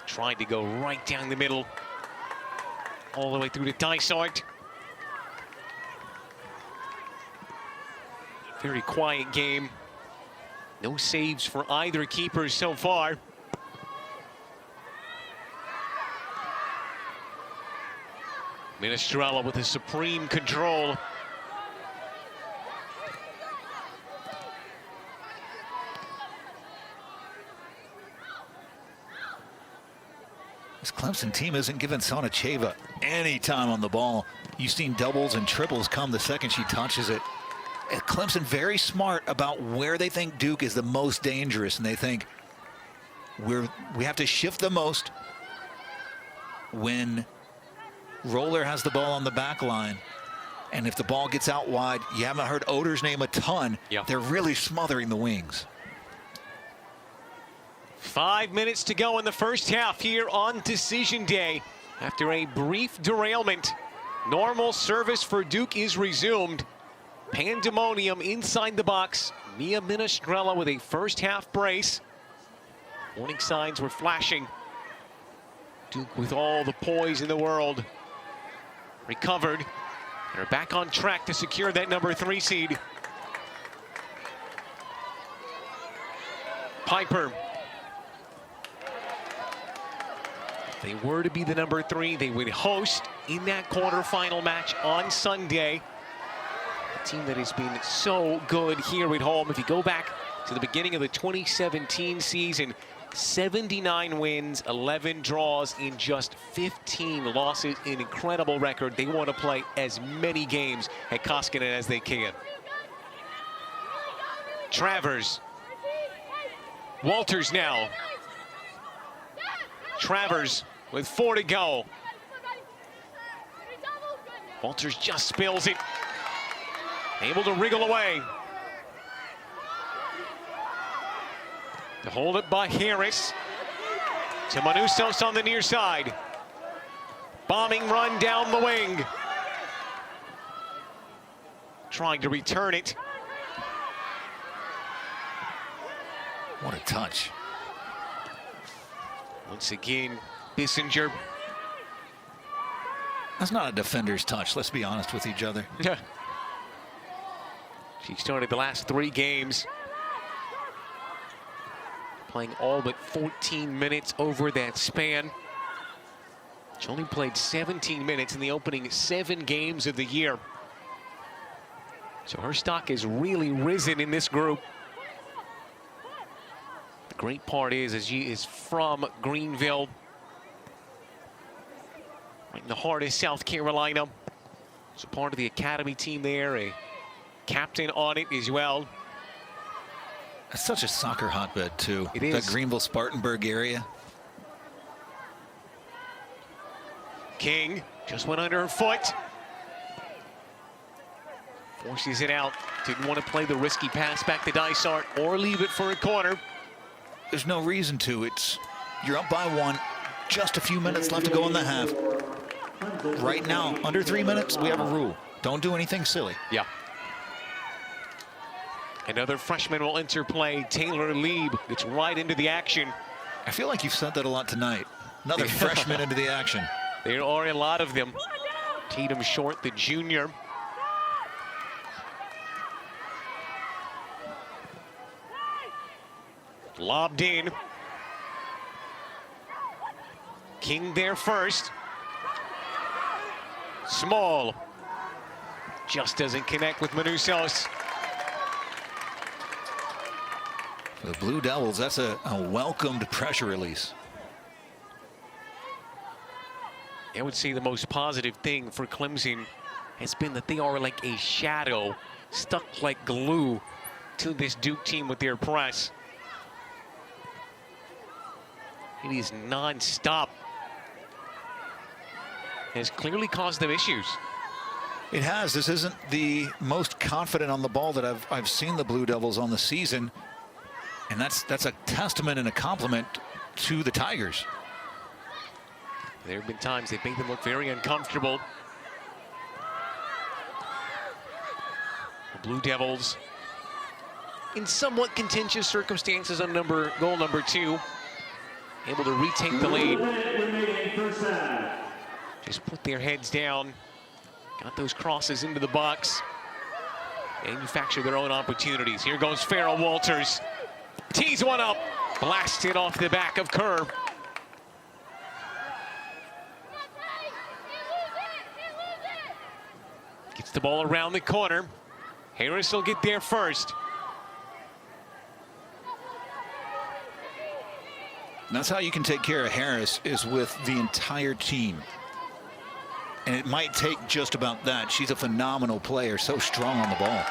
Tried to go right down the middle. All the way through to Dysart. Very quiet game. No saves for either keeper so far. Minestrella with a supreme control. This Clemson team isn't giving Sonacheva any time on the ball. You've seen doubles and triples come the second she touches it. And Clemson very smart about where they think Duke is the most dangerous, and they think we have to shift the most when Roller has the ball on the back line. And if the ball gets out wide, you haven't heard Oder's name a ton. Yep. They're really smothering the wings. 5 minutes to go in the first half here on Decision Day. After a brief derailment, normal service for Duke is resumed. Pandemonium inside the box. Mia Minestrella with a first half brace. Warning signs were flashing. Duke with all the poise in the world. Recovered and are back on track to secure that number 3 seed. Piper. If they were to be the number 3, they would host in that quarterfinal match on Sunday. A team that has been so good here at home. If you go back to the beginning of the 2017 season, 79 wins, 11 draws in just 15 losses, an incredible record. They want to play as many games at Koskinen as they can. Travers. Walters now. Travers with 4 to go. Walters just spills it. Able to wriggle away. To hold it by Harris. To Manousos on the near side. Bombing run down the wing. Trying to return it. What a touch. Once again, Bissinger. That's not a defender's touch, let's be honest with each other. Yeah. She started the last 3 games, playing all but 14 minutes over that span. She only played 17 minutes in the opening 7 games of the year. So her stock has really risen in this group. The great part is she is from Greenville, right in the heart of South Carolina. So part of the academy team there, a captain on it as well. It's such a soccer hotbed, too. It is. That Greenville-Spartanburg area. King just went under her foot. Forces it out. Didn't want to play the risky pass back to Dysart or leave it for a corner. There's no reason to. You're up by 1. Just a few minutes left to go in the half. Right now, under 3 minutes, we have a rule. Don't do anything silly. Yeah. Another freshman will enter play, Taylor Lieb. Gets right into the action. I feel like you've said that a lot tonight. Another freshman into the action. There are a lot of them. Tatum Short, the junior. Lobbed in. King there first. Small. Just doesn't connect with Manousos. For the Blue Devils, that's a welcomed pressure release. I would say the most positive thing for Clemson has been that they are like a shadow, stuck like glue to this Duke team with their press. It is non-stop. It has clearly caused them issues. It has. This isn't the most confident on the ball that I've seen the Blue Devils on the season. And that's a testament and a compliment to the Tigers. There have been times they've made them look very uncomfortable. The Blue Devils, in somewhat contentious circumstances on goal number 2, able to retake the lead. Just put their heads down, got those crosses into the box, manufacture their own opportunities. Here goes Farrell Walters. Tees one up, blasted off the back of Kerr. Gets the ball around the corner. Harris will get there first. That's how you can take care of Harris, is with the entire team. And it might take just about that. She's a phenomenal player, so strong on the ball.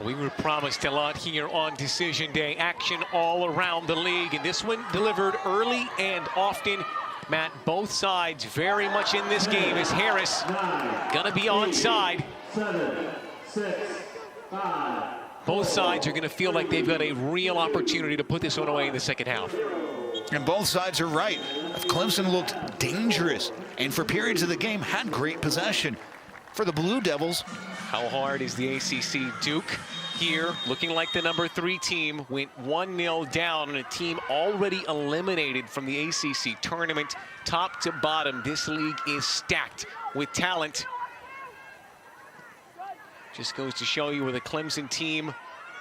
We were promised a lot here on Decision Day. Action all around the league, and this one delivered early and often. Matt, both sides very much in this game as Harris gonna be onside. 7, 6, 5. Both sides are gonna feel like they've got a real opportunity to put this one away in the second half. And both sides are right. Clemson looked dangerous, and for periods of the game had great possession. For the Blue Devils, how hard is the ACC? Duke here, looking like the number 3 team, went 1-0 down, and a team already eliminated from the ACC tournament. Top to bottom, this league is stacked with talent. Just goes to show you where the Clemson team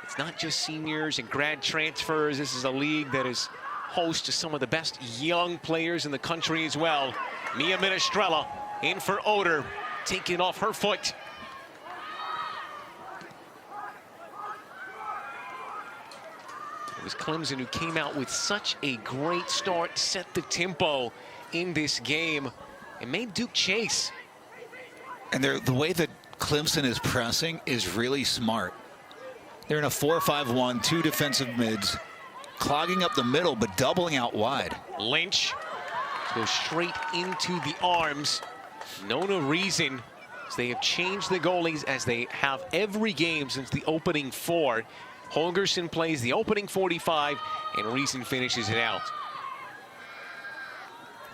It's not just seniors and grad transfers. This is a league that is host to some of the best young players in the country as well. Minestrella in for Oder, taking off her foot. It was Clemson who came out with such a great start, set the tempo in this game, and made Duke chase. And the way that Clemson is pressing is really smart. They're in a 4-5-1, 2 defensive mids, clogging up the middle, but doubling out wide. Lynch goes straight into the arms. No reason. They have changed the goalies as they have every game since the opening 4. Holgerson plays the opening 45, and Reason finishes it out.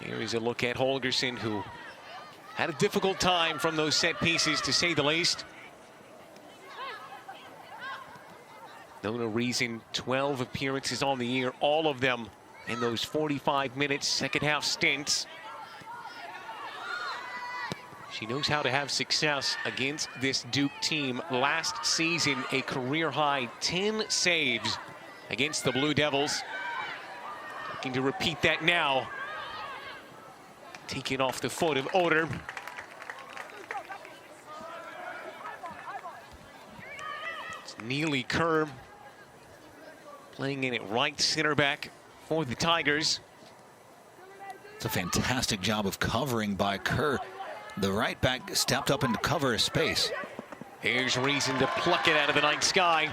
Here is a look at Holgerson, who had a difficult time from those set pieces, to say the least. No Reason, 12 appearances on the year, all of them in those 45 minutes, second half stints. She knows how to have success against this Duke team. Last season, a career-high 10 saves against the Blue Devils. Looking to repeat that now. Taking off the foot of Oder. It's Neely Kerr playing in at right center back for the Tigers. It's a fantastic job of covering by Kerr. The right back stepped up and to cover a space. Here's Reason to pluck it out of the night sky.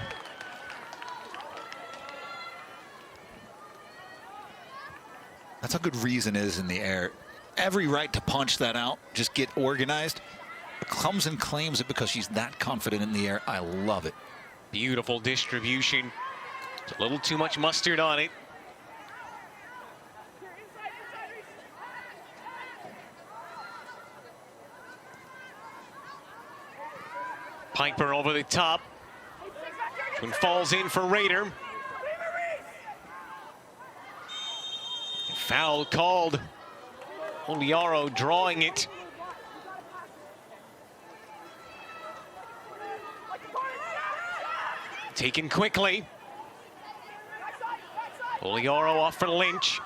That's how good Reason is in the air. Every right to punch that out, just get organized. Clemson claims it because she's that confident in the air. I love it. Beautiful distribution. It's a little too much mustard on it. Piper over the top. This one falls in for Raider. Foul called. Oliaro drawing it. Taken quickly. Oliaro off for Lynch.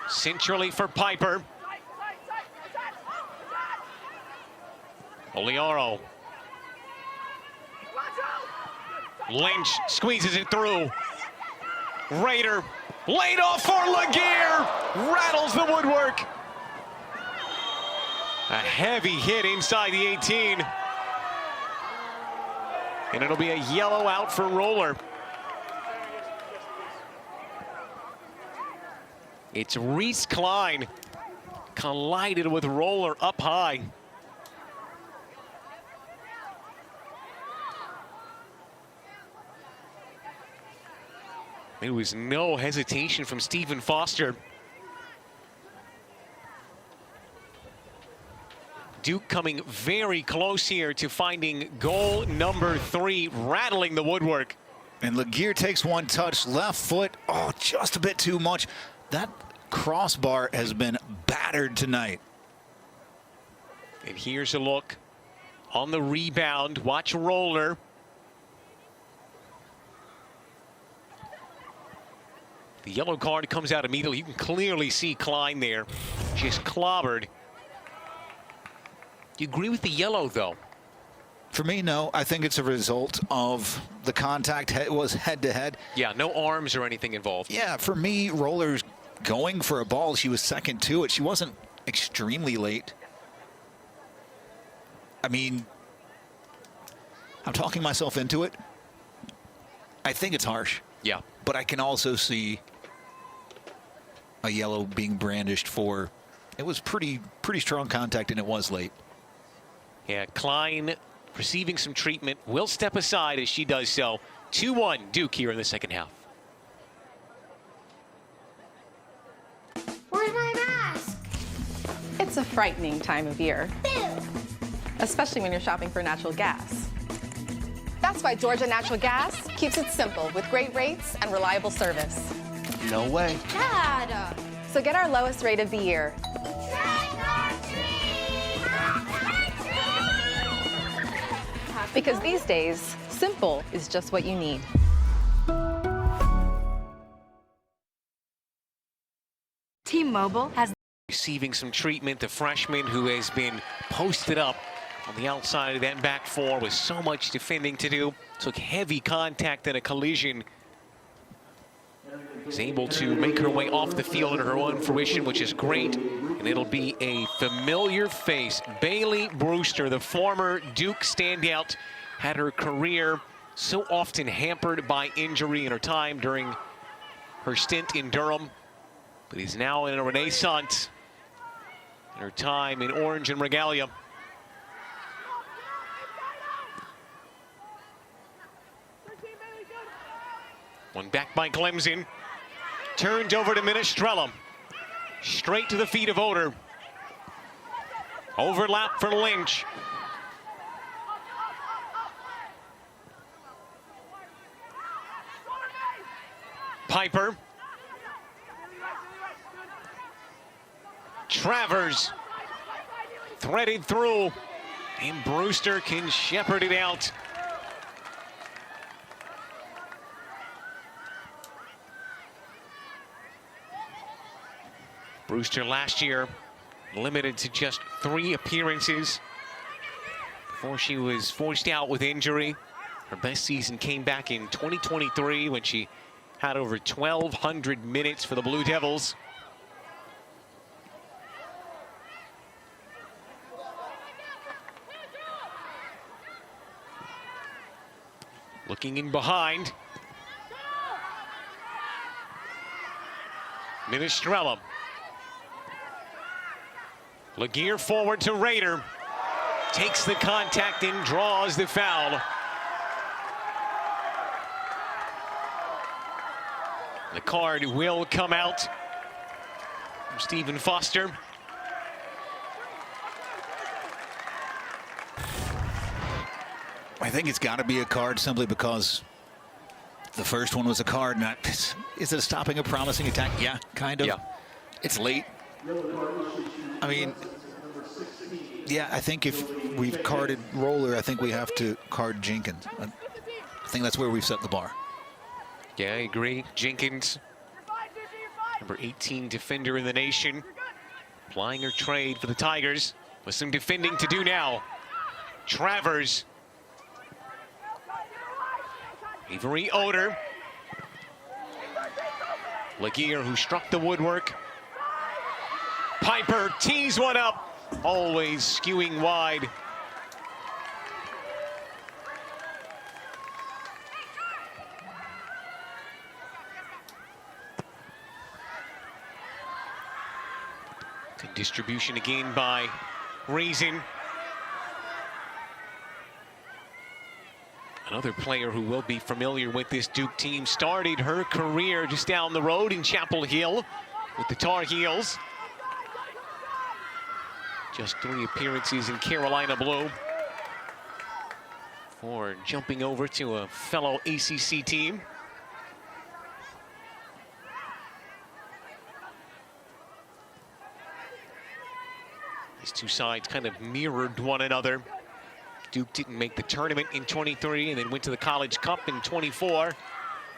Centrally for Piper. Oliaro. Lynch squeezes it through. Raider laid off for Lageyre. Rattles the woodwork. A heavy hit inside the 18. And it'll be a yellow out for Roller. It's Reese Klein collided with Roller up high. There was no hesitation from Stephen Foster. Duke coming very close here to finding goal number 3, rattling the woodwork. And Lageyre takes one touch, left foot. Oh, just a bit too much. That crossbar has been battered tonight. And here's a look on the rebound. Watch Roller. The yellow card comes out immediately. You can clearly see Klein there, just clobbered. You agree with the yellow, though? For me, no. I think it's a result of the contact. It was head-to-head. Yeah, no arms or anything involved. Yeah, for me, Roller's going for a ball. She was second to it. She wasn't extremely late. I mean, I'm talking myself into it. I think it's harsh. Yeah. But I can also see a yellow being brandished for. It was pretty strong contact, and it was late. Yeah, Klein receiving some treatment, will step aside as she does so. 2-1 Duke here in the second half. Where's my mask? It's a frightening time of year, especially when you're shopping for natural gas. That's why Georgia Natural Gas keeps it simple with great rates and reliable service. No way. Dad! So get our lowest rate of the year. Because these days, simple is just what you need. T-Mobile has Receiving some treatment, the freshman who has been posted up on the outside of that back four with so much defending to do. Took heavy contact in a collision. Is able to make her way off the field at her own fruition, which is great. And it'll be a familiar face. Bailey Brewster, the former Duke standout, had her career so often hampered by injury in her time during her stint in Durham. But is now in a renaissance in her time in orange and regalia. One back by Clemson. Turned over to Minestrella. Straight to the feet of Oder. Overlap for Lynch. Piper. Travers. Threaded through. And Brewster can shepherd it out. Brewster last year limited to just 3 appearances before she was forced out with injury. Her best season came back in 2023 when she had over 1,200 minutes for the Blue Devils. Looking in behind. Minestrella. Lageyre forward to Raider. Takes the contact and draws the foul. The card will come out from Stephen Foster. I think it's got to be a card simply because the first one was a card. Is it stopping a promising attack? Yeah, kind of. Yeah. It's late. I mean, yeah, I think if we've carded Roller, I think we have to card Jenkins. I think that's where we've set the bar. Yeah, I agree. Jenkins, number 18 defender in the nation, plying her trade for the Tigers with some defending to do now. Travers. Avery Oder. Lageyre, who struck the woodwork. Piper tees one up, always skewing wide. Good distribution again by Reason. Another player who will be familiar with this Duke team, started her career just down the road in Chapel Hill with the Tar Heels. Just 3 appearances in Carolina blue before jumping over to a fellow ACC team. These two sides kind of mirrored one another. Duke didn't make the tournament in 23 and then went to the College Cup in 24.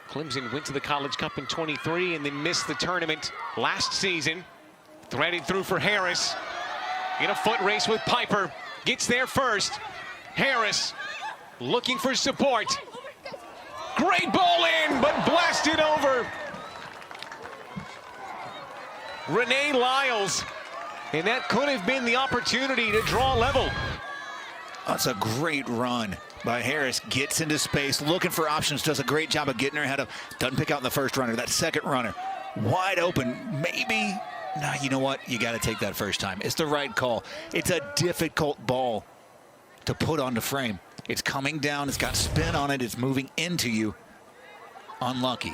Clemson went to the College Cup in 23 and then missed the tournament last season. Threaded through for Harris. In a foot race with Piper. Gets there first. Harris looking for support. Great ball in, but blasted over. Renee Lyles. And that could have been the opportunity to draw level. That's a great run by Harris. Gets into space, looking for options, does a great job of getting her ahead of. Doesn't pick out the first runner. That second runner, wide open. Maybe. No, you know what? You got to take that first time. It's the right call. It's a difficult ball to put on the frame. It's coming down. It's got spin on it. It's moving into you. Unlucky.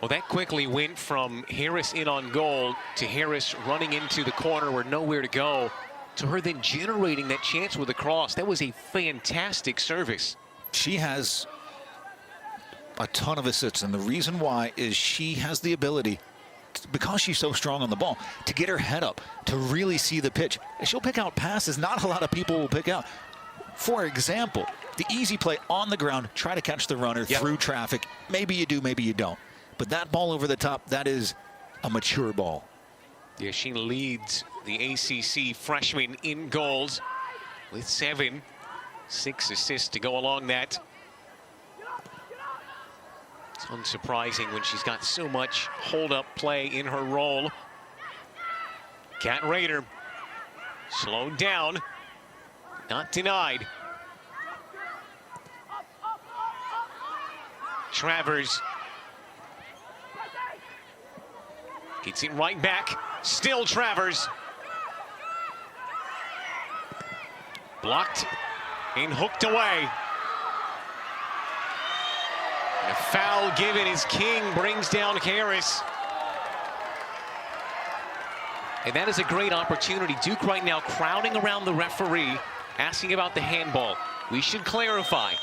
Well, that quickly went from Harris in on goal to Harris running into the corner where nowhere to go, to her then generating that chance with a cross. That was a fantastic service. She has a ton of assists, and the reason why is she has the ability, because she's so strong on the ball, to get her head up, to really see the pitch. She'll pick out passes not a lot of people will pick out. For example, the easy play on the ground, try to catch the runner through traffic. Maybe you do, maybe you don't. But that ball over the top, that is a mature ball. Yeah, she leads the ACC freshman in goals with 7. 6 assists to go along that. It's unsurprising when she's got so much hold-up play in her role. Cat Raider slowed down, not denied. Travers gets it right back. Still Travers. Blocked and hooked away. And a foul given as King brings down Harris. And that is a great opportunity. Duke right now crowding around the referee, asking about the handball. We should clarify.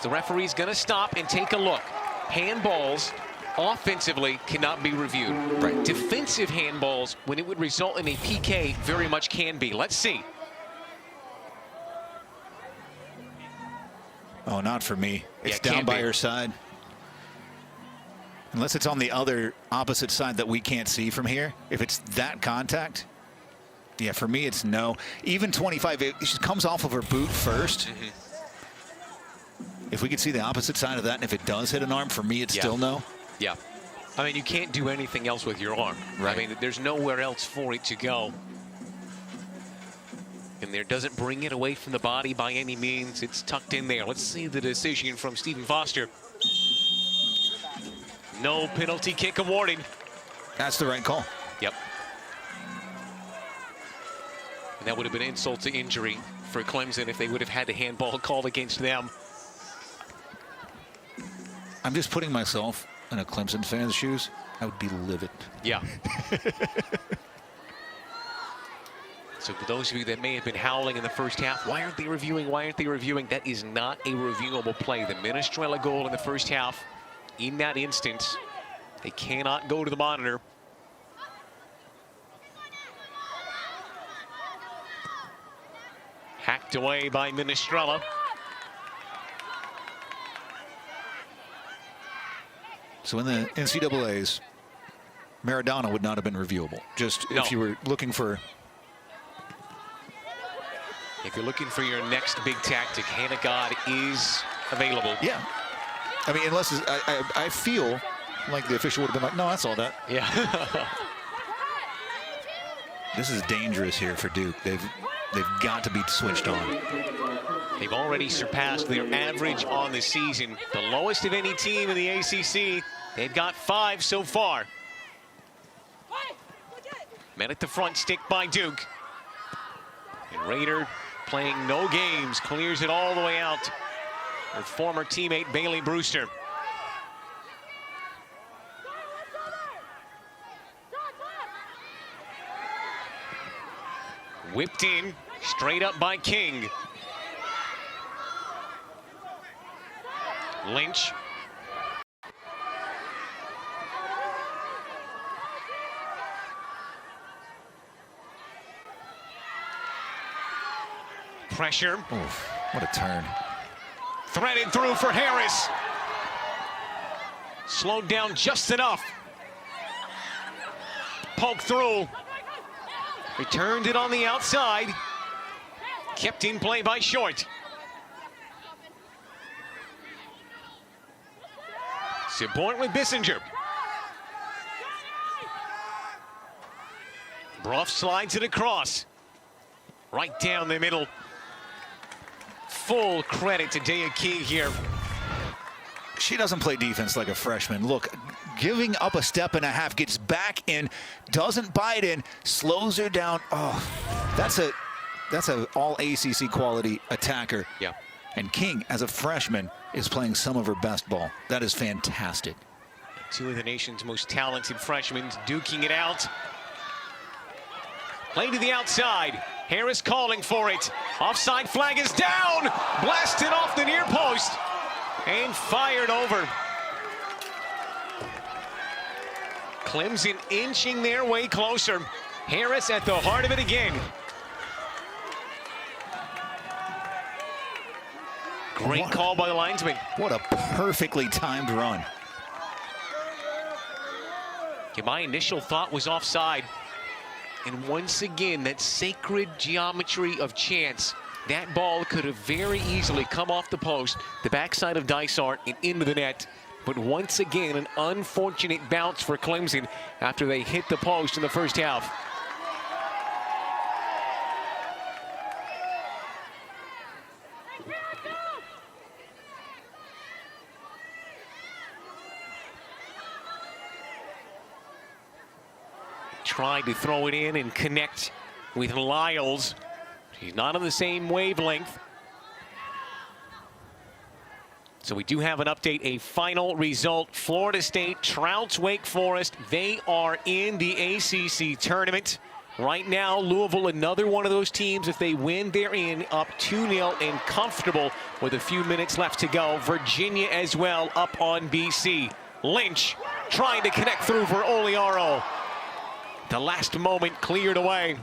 The referee's going to stop and take a look. Handballs offensively cannot be reviewed. Right. Defensive handballs, when it would result in a PK, very much can be. Let's see. Oh, not for me. It's Yeah, down by be. her side. Unless it's on the other opposite side that we can't see from here. If it's that contact, yeah, for me it's no. Even 25, she comes off of her boot first. If we could see the opposite side of that, and if it does hit an arm, for me it's still no. Yeah. I mean, you can't do anything else with your arm. Right. I mean, there's nowhere else for it to go. And there doesn't bring it away from the body by any means. It's tucked in there. Let's see the decision from Stephen Foster. No penalty kick awarded. That's the right call. Yep. And that would have been insult to injury for Clemson if they would have had the handball called against them. I'm just putting myself in a Clemson fan's shoes. I would be livid. Yeah. So for those of you that may have been howling in the first half, why aren't they reviewing? Why aren't they reviewing? That is not a reviewable play. The Minestrella goal in the first half, in that instance, they cannot go to the monitor. Hacked away by Minestrella. So in the NCAAs, Maradona would not have been reviewable. Just No. if you were looking for... If you're looking for your next big tactic, Hannah God is available. Yeah. I mean, unless I feel like the official would have been like, no, I saw that. Yeah. This is dangerous here for Duke. They've got to be switched on. They've already surpassed their average on the season. The lowest of any team in the ACC. They've got 5 so far. Met at the front, stick by Duke. And Raider, playing no games, clears it all the way out. Her former teammate Bailey Brewster. Whipped in, straight up by King. Lynch. Pressure. Oof, what a turn. Threaded through for Harris. Slowed down just enough. Poked through. Returned it on the outside. Kept in play by Short. Support with Bissinger. Brough slides it across. Right down the middle. Full credit to Dea King here. She doesn't play defense like a freshman. Look, giving up a step and a half, gets back in, doesn't bite in, slows her down. Oh, that's a all ACC quality attacker. Yeah. And King, as a freshman, is playing some of her best ball. That is fantastic. 2 of the nation's most talented freshmen duking it out. Play to the outside. Harris calling for it. Offside flag is down. Blasted off the near post and fired over. Clemson inching their way closer. Harris at the heart of it again. Great call by the linesman. What a perfectly timed run. Yeah, my initial thought was offside. And once again, that sacred geometry of chance. That ball could have very easily come off the post, the backside of Dysart, and into the net. But once again, an unfortunate bounce for Clemson after they hit the post in the first half. Tried to throw it in and connect with Lyles. He's not on the same wavelength. So we do have an update, a final result. Florida State trouts Wake Forest. They are in the ACC tournament. Right now, Louisville, another one of those teams, if they win, they're in, up 2-0 and comfortable with a few minutes left to go. Virginia as well, up on BC. Lynch trying to connect through for Oliaro. The last moment cleared away.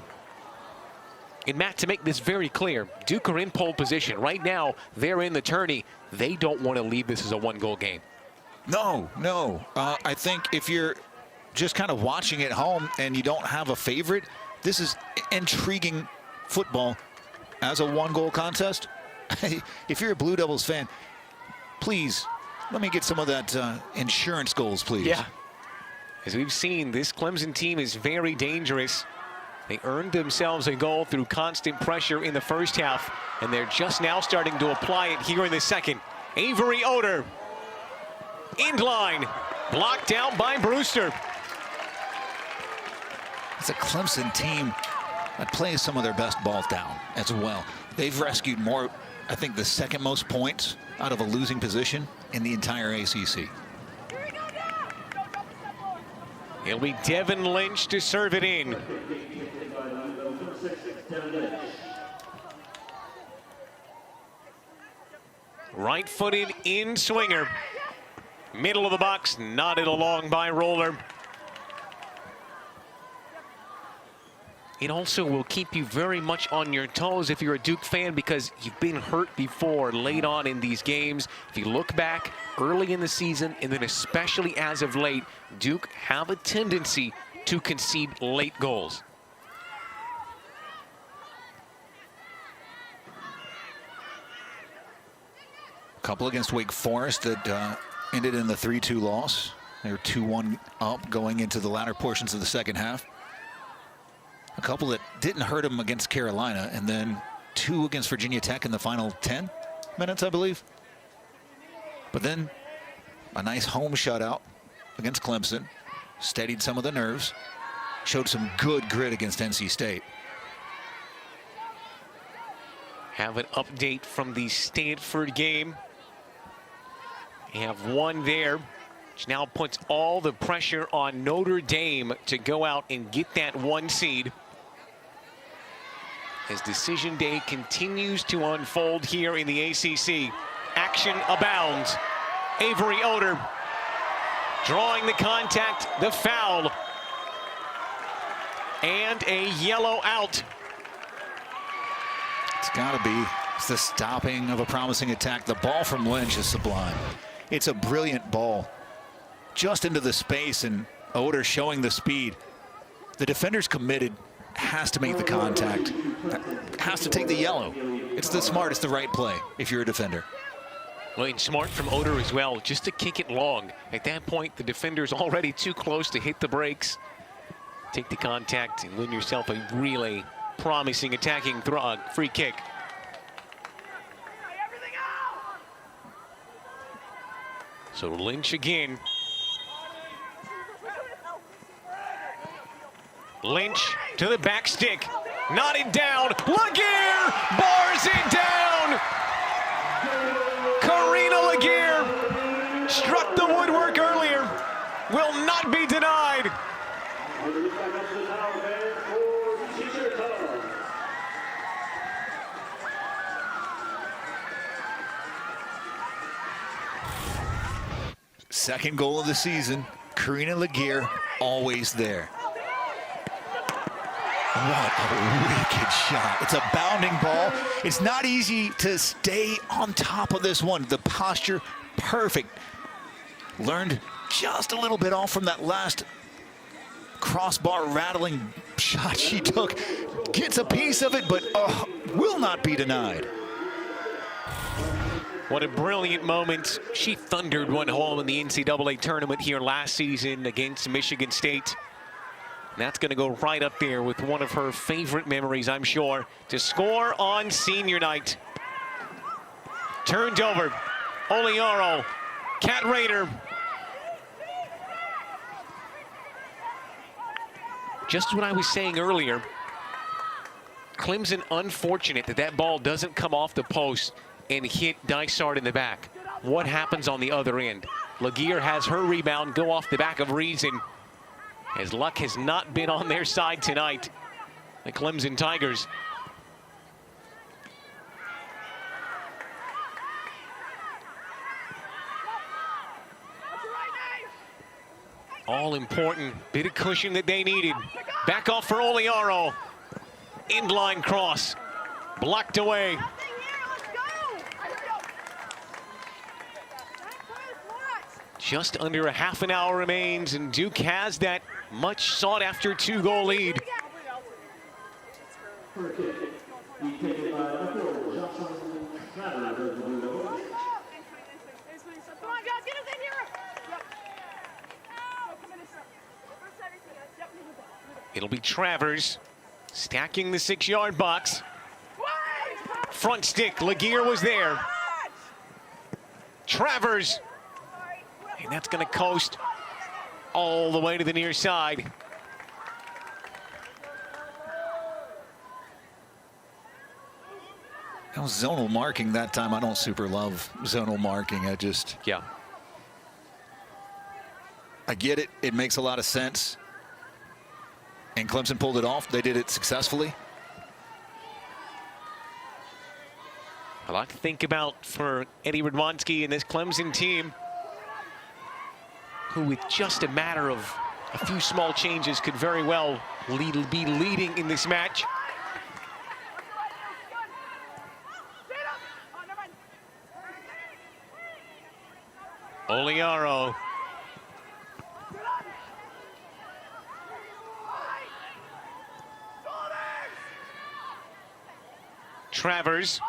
And Matt, to make this very clear, Duke are in pole position. Right now, they're in the tourney. They don't want to leave this as a one-goal game. No. I think if you're just kind of watching at home and you don't have a favorite, this is intriguing football as a one-goal contest. If you're a Blue Devils fan, please, let me get some of that insurance goals, please. Yeah. As we've seen, this Clemson team is very dangerous. They earned themselves a goal through constant pressure in the first half, and they're just now starting to apply it here in the second. Avery Oder, end line, blocked out by Brewster. It's a Clemson team that plays some of their best ball down as well. They've rescued more, I think, the second most points out of a losing position in the entire ACC. It'll be Devin Lynch to serve it in. Right-footed in swinger. Middle of the box, nodded along by Roller. It also will keep you very much on your toes if you're a Duke fan, because you've been hurt before late on in these games. If you look back early in the season, and then especially as of late, Duke have a tendency to concede late goals. A couple against Wake Forest that ended in the 3-2 loss. They were 2-1 up going into the latter portions of the second half. A couple that didn't hurt them against Carolina, and then 2 against Virginia Tech in the final 10 minutes, I believe. But then a nice home shutout against Clemson, steadied some of the nerves, showed some good grit against NC State. Have an update from the Stanford game. They have one there, which now puts all the pressure on Notre Dame to go out and get that 1 seed. As decision day continues to unfold here in the ACC, action abounds. Avery Oder drawing the contact, the foul, and a yellow out. It's got to be. It's the stopping of a promising attack. The ball from Lynch is sublime. It's a brilliant ball just into the space, and Oder showing the speed. The defender's committed, has to make the contact, has to take the yellow. It's the smart, it's the right play if you're a defender. Well, and smart from Oder as well, just to kick it long. At that point, the defender's already too close to hit the brakes. Take the contact and win yourself a really promising attacking free kick. So Lynch again. Lynch to the back stick, knotted down. Lageyre bars it down. Carina Lageyre struck the woodwork earlier. Will not be denied. Second goal of the season. Carina Lageyre always there. What a wicked shot. It's a bounding ball. It's not easy to stay on top of this one. The posture, perfect. Learned just a little bit off from that last crossbar rattling shot she took, gets a piece of it, but will not be denied. What a brilliant moment. She thundered one home in the NCAA tournament here last season against Michigan State. And that's going to go right up there with one of her favorite memories, I'm sure, to score on senior night. Turned over. Oliaro. Cat Raider. Just what I was saying earlier, Clemson unfortunate that that ball doesn't come off the post and hit Dysart in the back. What happens on the other end? Lageyre has her rebound go off the back of Reason, as luck has not been on their side tonight. The Clemson Tigers. All important, bit of cushion that they needed. Back off for Oliaro. Inline cross, blocked away. Just under a half an hour remains, and Duke has that much sought after 2-goal lead. It'll be Travers stacking the 6-yard box. Front stick, Lageyre was there. Travers. And that's going to coast all the way to the near side. That was zonal marking that time. I don't super love zonal marking. I get it. It makes a lot of sense. And Clemson pulled it off. They did it successfully. A lot to think about for Eddie Radwanski and this Clemson team, who with just a matter of a few small changes could very well be leading in this match. Oliaro. Travers.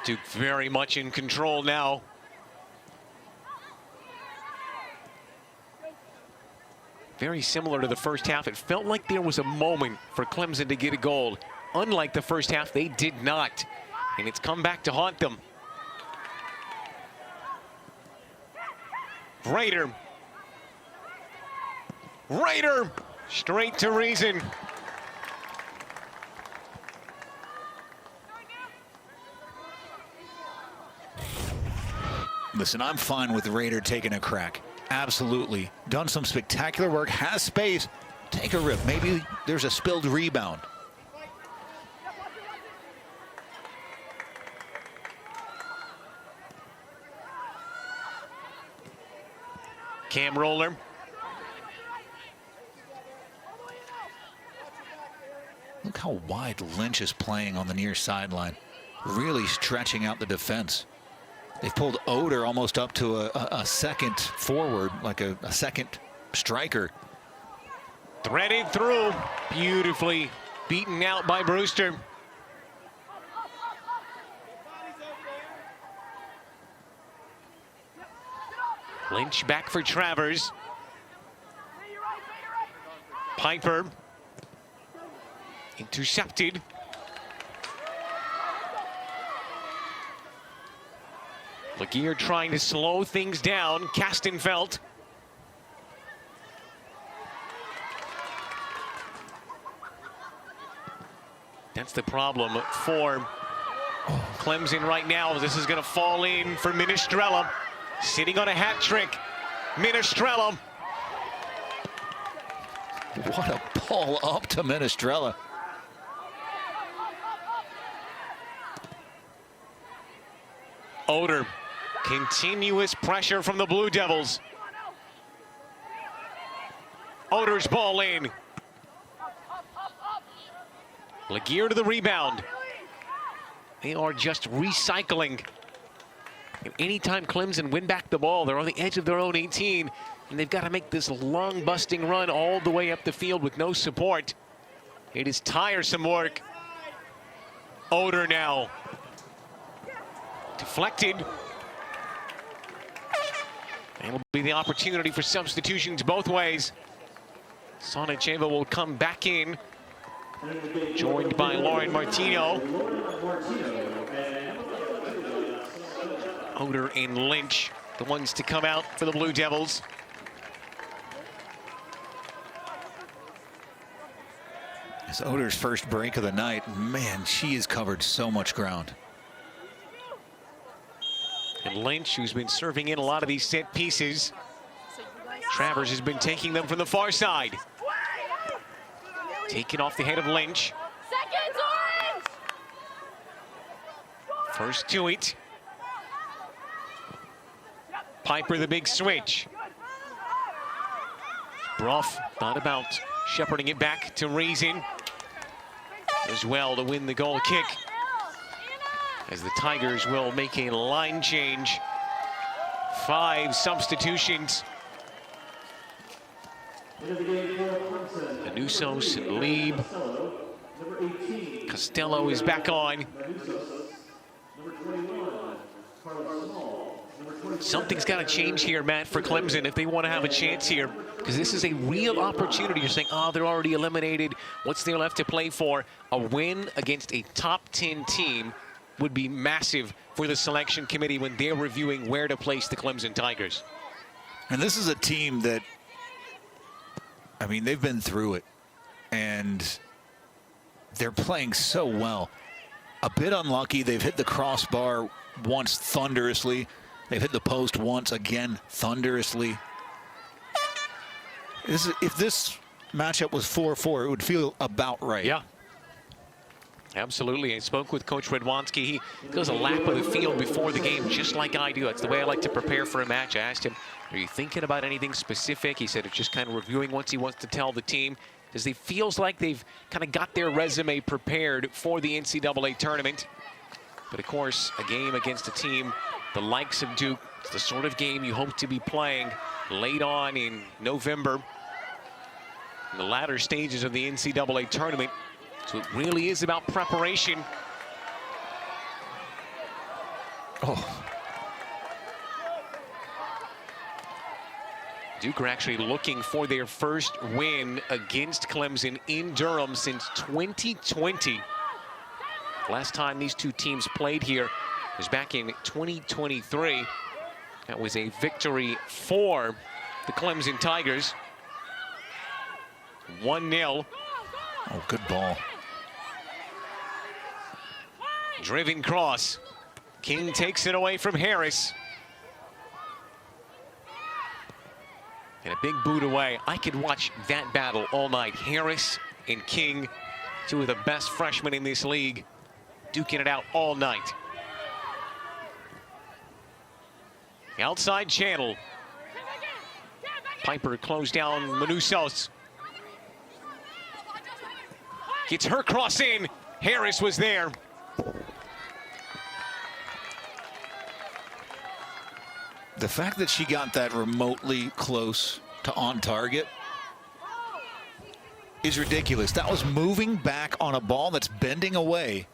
Duke very much in control now. Very similar to the first half. It felt like there was a moment for Clemson to get a goal. Unlike the first half, they did not. And it's come back to haunt them. Raider. Straight to Reason. Listen, I'm fine with Raider taking a crack. Absolutely. Done some spectacular work, has space. Take a rip. Maybe there's a spilled rebound. Cam Roller. Look how wide Lynch is playing on the near sideline. Really stretching out the defense. They've pulled Oder almost up to a second forward, like a second striker. Threaded through. Beautifully beaten out by Brewster. Lynch back for Travers. Piper. Intercepted. Lageyre trying to slow things down. Kastenfeld. That's the problem for Clemson right now. This is going to fall in for Minestrella. Sitting on a hat trick. Minestrella. What a ball up to Minestrella. Oder. Continuous pressure from the Blue Devils. Oder's ball in. Lageyre to the rebound. They are just recycling And anytime Clemson win back the ball, they're on the edge of their own 18, and they've got to make this long busting run all the way up the field with no support. It is tiresome work. Oder now. Deflected. And will be the opportunity for substitutions both ways. Sonacheva will come back in, joined by Lauren Martino. Oder and Lynch, the ones to come out for the Blue Devils. It's Oder's first break of the night. Man, she has covered so much ground. And Lynch, who's been serving in a lot of these set pieces. Travers has been taking them from the far side. Taken off the head of Lynch. First to it. Piper the big switch. Brough thought about shepherding it back to Reason as well to win the goal kick, as the Tigers will make a line change. 5 substitutions. Anusos, Lieb, Costello is back on. Something's got to change here, Matt, for Clemson if they want to have a chance here, because this is a real opportunity. You're saying, oh, they're already eliminated. What's there left to play for? A win against a top 10 team would be massive for the selection committee when they're reviewing where to place the Clemson Tigers. And this is a team that, I mean, they've been through it, and they're playing so well. A bit unlucky. They've hit the crossbar once thunderously. They've hit the post once again thunderously. If this matchup was 4-4, it would feel about right. Yeah. Absolutely. I spoke with Coach Radwanski. He goes a lap of the field before the game, just like I do. That's the way I like to prepare for a match. I asked him, are you thinking about anything specific? He said it's just kind of reviewing what he wants to tell the team, because he feels like they've kind of got their resume prepared for the NCAA tournament. But of course, a game against a team the likes of Duke, it's the sort of game you hope to be playing late on in November, in the latter stages of the NCAA tournament. So it really is about preparation. Oh. Duke are actually looking for their first win against Clemson in Durham since 2020. Last time these two teams played here was back in 2023. That was a victory for the Clemson Tigers. 1-0. Oh, good ball. Driven cross. King takes it away from Harris. And a big boot away. I could watch that battle all night. Harris and King, two of the best freshmen in this league, duking it out all night. Outside channel. Piper closed down Manusos. Gets her cross in. Harris was there. The fact that she got that remotely close to on target is ridiculous. That was moving back on a ball that's bending away.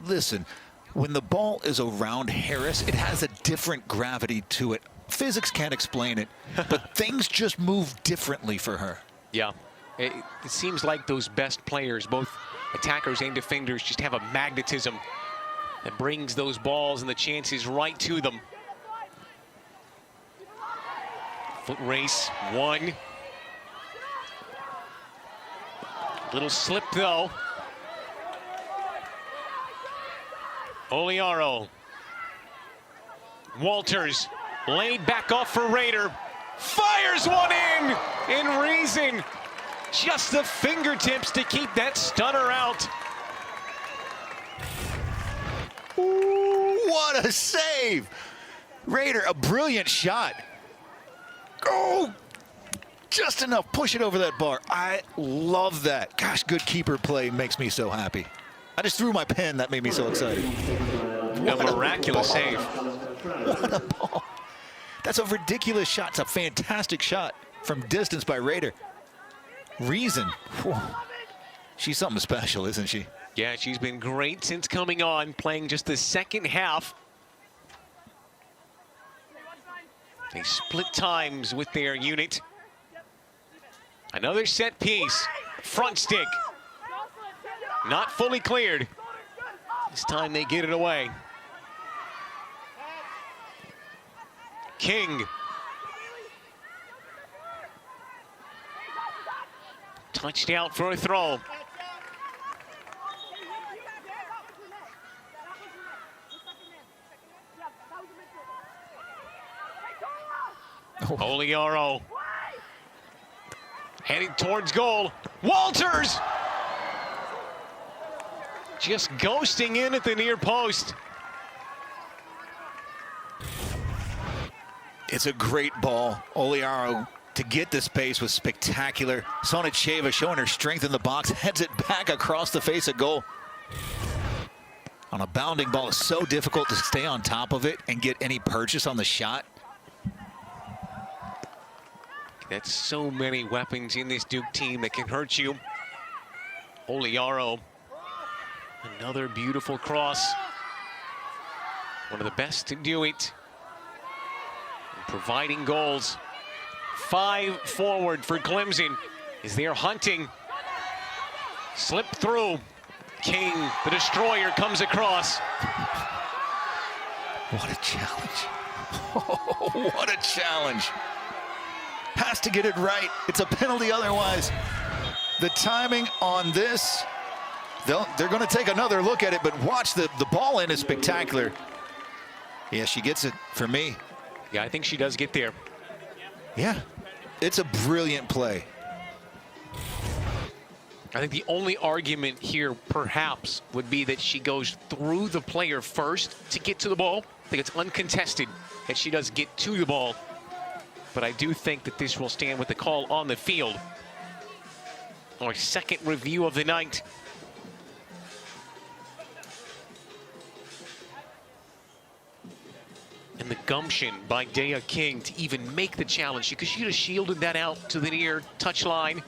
Listen, when the ball is around Harris, it has a different gravity to it. Physics can't explain it, but things just move differently for her. Yeah, it seems like those best players, both attackers and defenders, just have a magnetism that brings those balls and the chances right to them. Foot race, 1. Little slip though. Oliaro. Walters laid back off for Raider. Fires one in Reason. Just the fingertips to keep that stunner out. Ooh, what a save. Raider, a brilliant shot. Oh, just enough. Push it over that bar. I love that. Gosh, good keeper play makes me so happy. I just threw my pen. That made me so excited. A miraculous save. What a ball. That's a ridiculous shot. It's a fantastic shot from distance by Raider. Reason. Whew. She's something special, isn't she? Yeah, she's been great since coming on, playing just the second half. They split times with their unit. Another set piece. Front stick. Not fully cleared. This time they get it away. King. Touched out for a throw. Oliaro headed towards goal. Walters just ghosting in at the near post. It's a great ball. Oliaro to get the space was spectacular. Sonacheva showing her strength in the box, heads it back across the face of goal. On a bounding ball, it's so difficult to stay on top of it and get any purchase on the shot. That's so many weapons in this Duke team that can hurt you. Oliaro, another beautiful cross. One of the best to do it. And providing goals. 5 forward for Clemson as they're hunting. Slip through. King, the destroyer, comes across. What a challenge. Oh, what a challenge. Has to get it right. It's a penalty otherwise. The timing on this, they're going to take another look at it, but watch the ball in is spectacular. Yeah, she gets it for me. Yeah, I think she does get there. Yeah, it's a brilliant play. I think the only argument here, perhaps, would be that she goes through the player first to get to the ball. I think it's uncontested that she does get to the ball. But I do think that this will stand with the call on the field. Our second review of the night. And the gumption by Dea King to even make the challenge, because she could have shielded that out to the near touchline.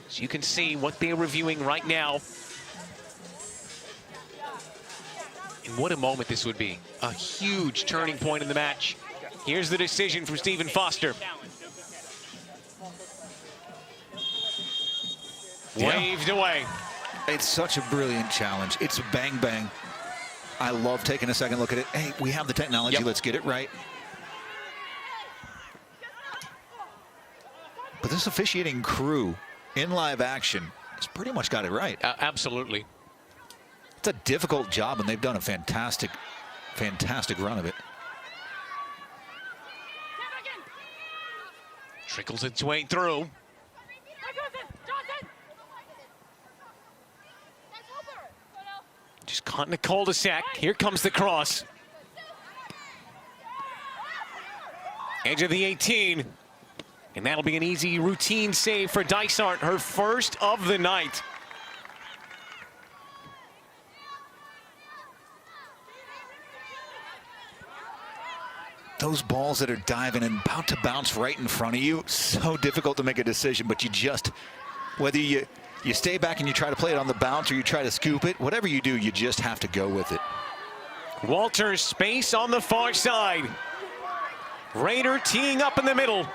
So you can see what they're reviewing right now. And what a moment this would be. A huge turning point in the match. Here's the decision from Stephen Foster. Waved away. It's such a brilliant challenge. It's a bang, bang. I love taking a second look at it. Hey, we have the technology. Yep. Let's get it right. But this officiating crew in live action has pretty much got it right. Absolutely. It's a difficult job, and they've done a fantastic, fantastic run of it. Trickles its way through. Just caught in a cul-de-sac. Here comes the cross. Edge of the 18. And that'll be an easy routine save for Dysart, her first of the night. Those balls that are diving and about to bounce right in front of you, so difficult to make a decision, but you just, whether you stay back and you try to play it on the bounce or you try to scoop it, whatever you do, you just have to go with it. Walters, space on the far side. Raider teeing up in the middle.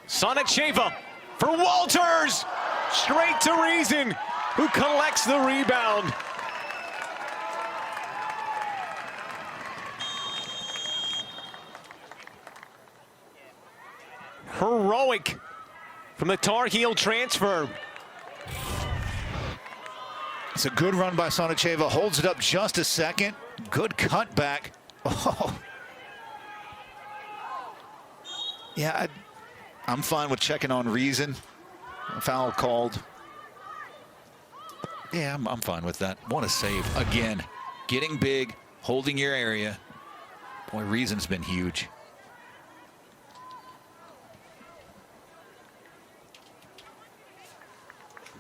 Sonacheva for Walters. Straight to Reason, who collects the rebound. Heroic from the Tar Heel transfer. It's a good run by Sonacheva. Holds it up just a second. Good cutback. Oh. Yeah, I'm fine with checking on Reason. Foul called. Yeah, I'm fine with that. What a save. Again, getting big, holding your area. Boy, Reason's been huge.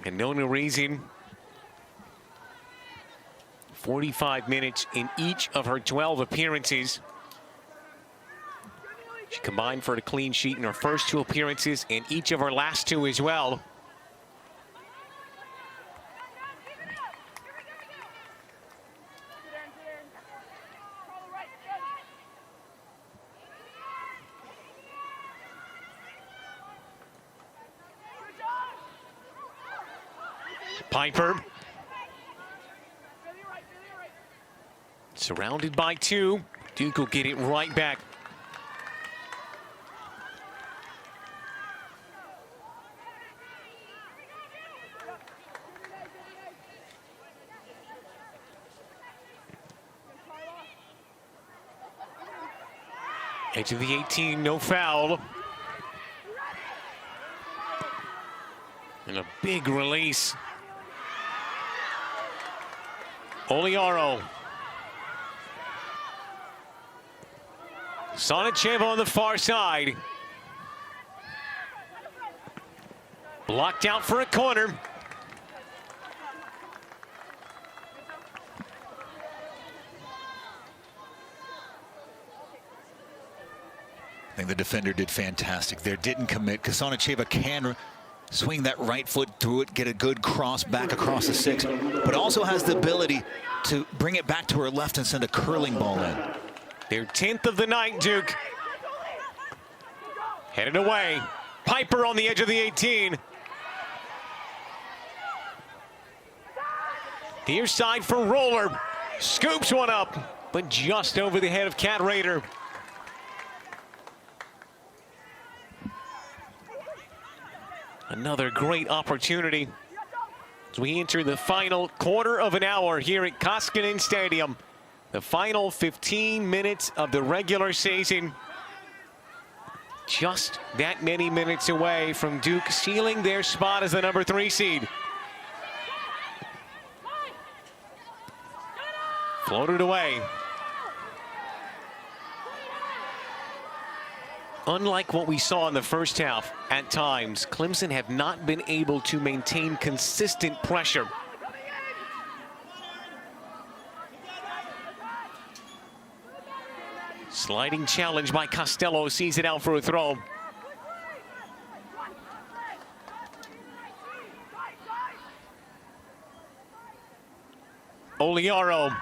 And no reason. 45 minutes in each of her 12 appearances. She combined for a clean sheet in her first 2 appearances and each of her last 2 as well. Piper. Surrounded by 2. Duke will get it right back. Edge of the 18, no foul. And a big release. Oliaro. Sonacheva on the far side. Blocked out for a corner. I think the defender did fantastic there. Didn't commit. Sonacheva can swing that right foot through it, get a good cross back across the 6, but also has the ability to bring it back to her left and send a curling ball in. Their 10th of the night, Duke. Headed away. Piper on the edge of the 18. Near side for Roller. Scoops one up, but just over the head of Cat Raider. Another great opportunity as we enter the final quarter of an hour here at Koskinen Stadium. The final 15 minutes of the regular season. Just that many minutes away from Duke sealing their spot as the number 3 seed. Floated away. Unlike what we saw in the first half, at times, Clemson have not been able to maintain consistent pressure. Sliding challenge by Costello, sees it out for a throw. Oliaro.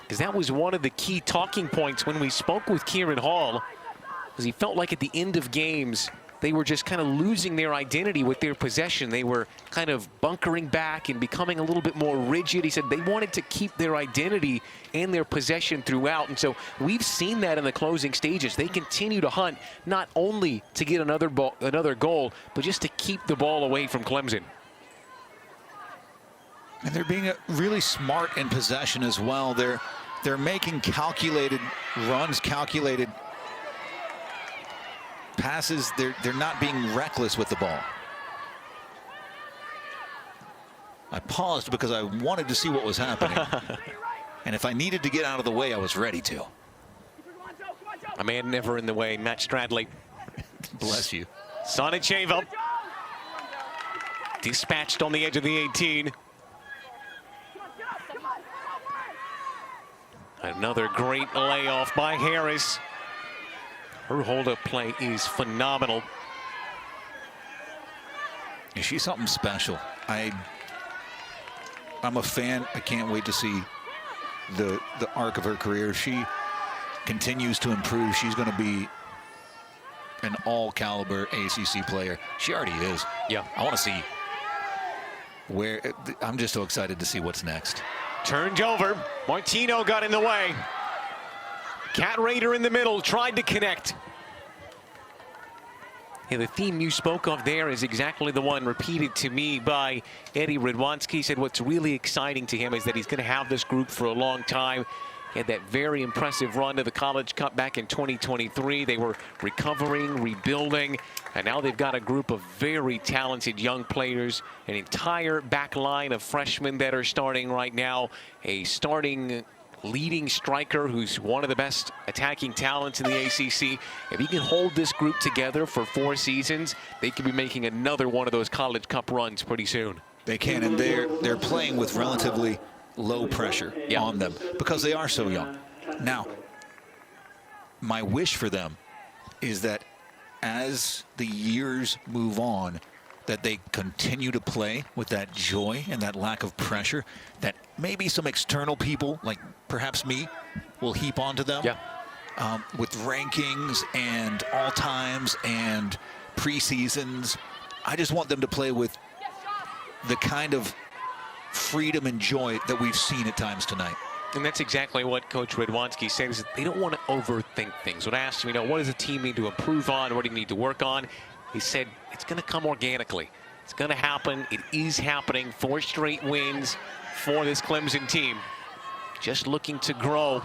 Because that was one of the key talking points when we spoke with Kieran Hall, because he felt like at the end of games, they were just kind of losing their identity with their possession. They were kind of bunkering back and becoming a little bit more rigid. He said they wanted to keep their identity and their possession throughout. And so we've seen that in the closing stages. They continue to hunt not only to get another goal, but just to keep the ball away from Clemson. And they're being really smart in possession as well. They're making calculated runs, calculated passes. They're not being reckless with the ball. I paused because I wanted to see what was happening. And if I needed to get out of the way, I was ready to. A man never in the way, Matt Stradley. Bless you. Sonacheva dispatched on the edge of the 18. Another great layoff by Harris. Her hold-up play is phenomenal. She's something special. I'm a fan. I can't wait to see the arc of her career. She continues to improve. She's going to be an all-caliber ACC player. She already is. Yeah. I want to see where. I'm just so excited to see what's next. Turned over. Martino got in the way. Cat Raider in the middle, tried to connect. And the theme you spoke of there is exactly the one repeated to me by Eddie Radwanski. He said what's really exciting to him is that he's going to have this group for a long time. He had that very impressive run to the College Cup back in 2023. They were recovering, rebuilding, and now they've got a group of very talented young players, an entire back line of freshmen that are starting right now, a starting leading striker who's one of the best attacking talents in the ACC. If he can hold this group together for 4 seasons, they could be making another one of those College Cup runs pretty soon. They can, and they're playing with relatively low pressure on them because they are so young. Now, my wish for them is that as the years move on, that they continue to play with that joy and that lack of pressure that maybe some external people, like perhaps me, will heap onto them. With rankings and all times and preseasons. I just want them to play with the kind of freedom and joy that we've seen at times tonight. And that's exactly what Coach Radwanski said, is that they don't want to overthink things. When I asked him, what does the team need to improve on? What do you need to work on? He said it's going to come organically. It's going to happen. It is happening. 4 straight wins for this Clemson team. Just looking to grow.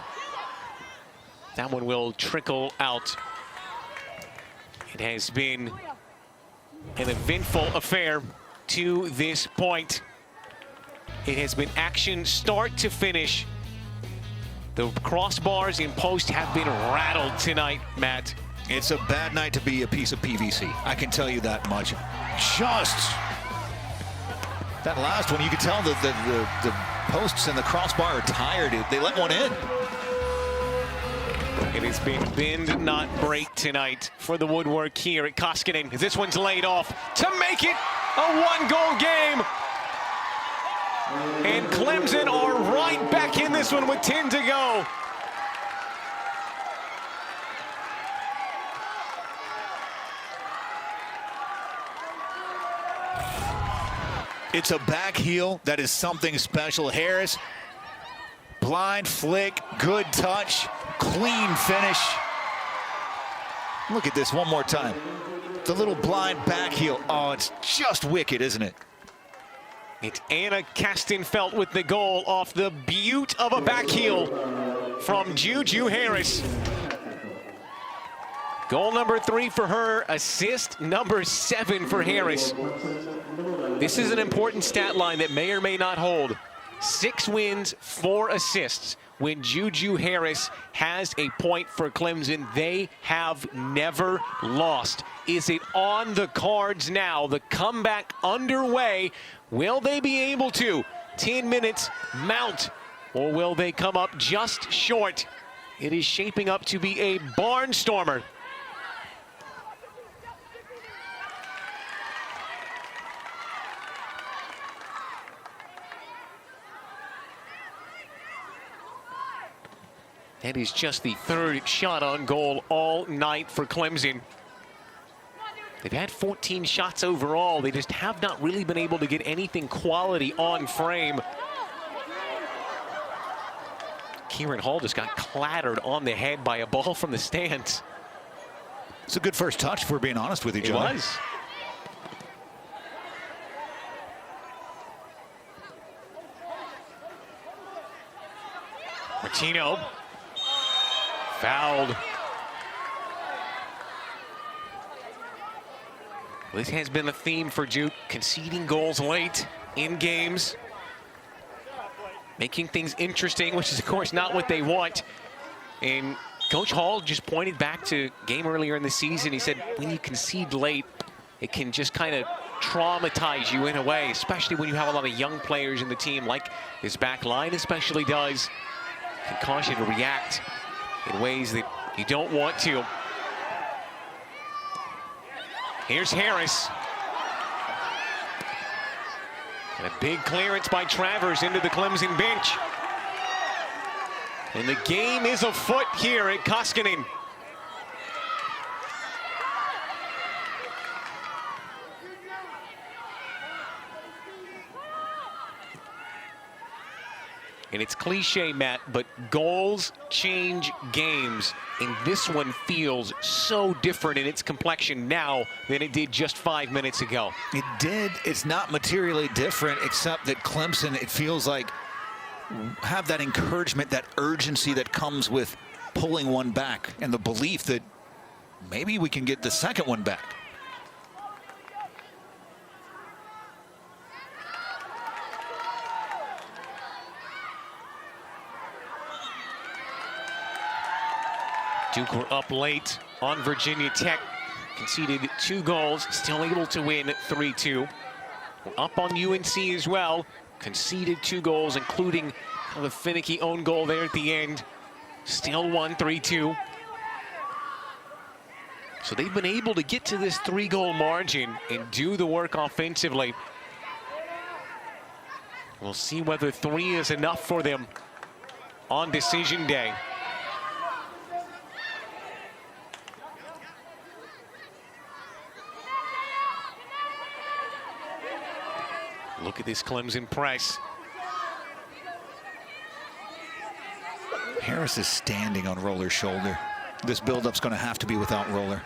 That one will trickle out. It has been an eventful affair to this point. It has been action start to finish. The crossbars in post have been rattled tonight, Matt. It's a bad night to be a piece of PVC. I can tell you that much. Just that last one, you could tell that the posts and the crossbar are tired. They let one in. It has been bend, not break tonight for the woodwork here at Koskinen. This one's laid off to make it a 1-goal game. And Clemson are right back in this one with 10 to go. It's a back heel that is something special. Harris, blind flick, good touch, clean finish. Look at this one more time. The little blind back heel. Oh, it's just wicked, isn't it? It's Anna Kastenfeld with the goal off the beaut of a back heel from Juju Harris. Goal number 3 for her, assist number 7 for Harris. This is an important stat line that may or may not hold. 6 wins, 4 assists. When Juju Harris has a point for Clemson, they have never lost. Is it on the cards now? The comeback underway. Will they be able to? 10 minutes, mount, or will they come up just short? It is shaping up to be a barnstormer. That is just the 3rd shot on goal all night for Clemson. They've had 14 shots overall. They just have not really been able to get anything quality on frame. Kieran Hall just got clattered on the head by a ball from the stands. It's a good first touch, if we're being honest with each other. It was. Martino. Fouled. This has been a theme for Duke, conceding goals late in games, making things interesting, which is, of course, not what they want. And Coach Hall just pointed back to a game earlier in the season. He said, when you concede late, it can just kind of traumatize you in a way, especially when you have a lot of young players in the team, like his back line especially does. It can cause you to react in ways that you don't want to. Here's Harris. And a big clearance by Travers into the Clemson bench. And the game is afoot here at Koskinen. And it's cliche, Matt, but goals change games. And this one feels so different in its complexion now than it did just 5 minutes ago. It did. It's not materially different, except that Clemson, it feels like, have that encouragement, that urgency that comes with pulling one back, and the belief that maybe we can get the second one back. Duke were up late on Virginia Tech. Conceded 2 goals, still able to win 3-2. We're up on UNC as well. Conceded 2 goals, including kind of a finicky own goal there at the end. Still won 3-2. So they've been able to get to this 3-goal margin and do the work offensively. We'll see whether 3 is enough for them on decision day. Look at this Clemson press. Harris is standing on Roller's shoulder. This build-up's going to have to be without Roller.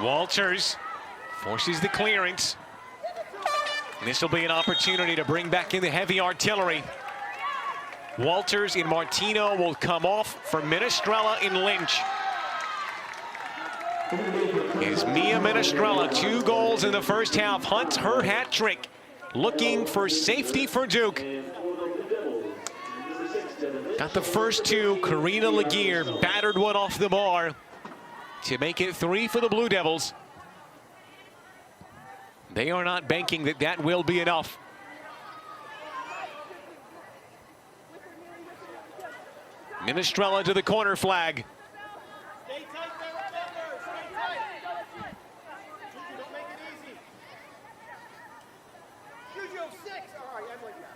Walters forces the clearance. This will be an opportunity to bring back in the heavy artillery. Walters and Martino will come off for Minestrella and Lynch. Is Mia Minestrella, 2 goals in the first half, hunts her hat trick, looking for safety for Duke. Got the first 2. Carina Lageyre battered one off the bar to make it 3 for the Blue Devils. They are not banking that that will be enough. Minestrella to the corner flag. Stay tight there, remember. Stay tight. Don't make it easy. Juju, 6. All right, I'm like that.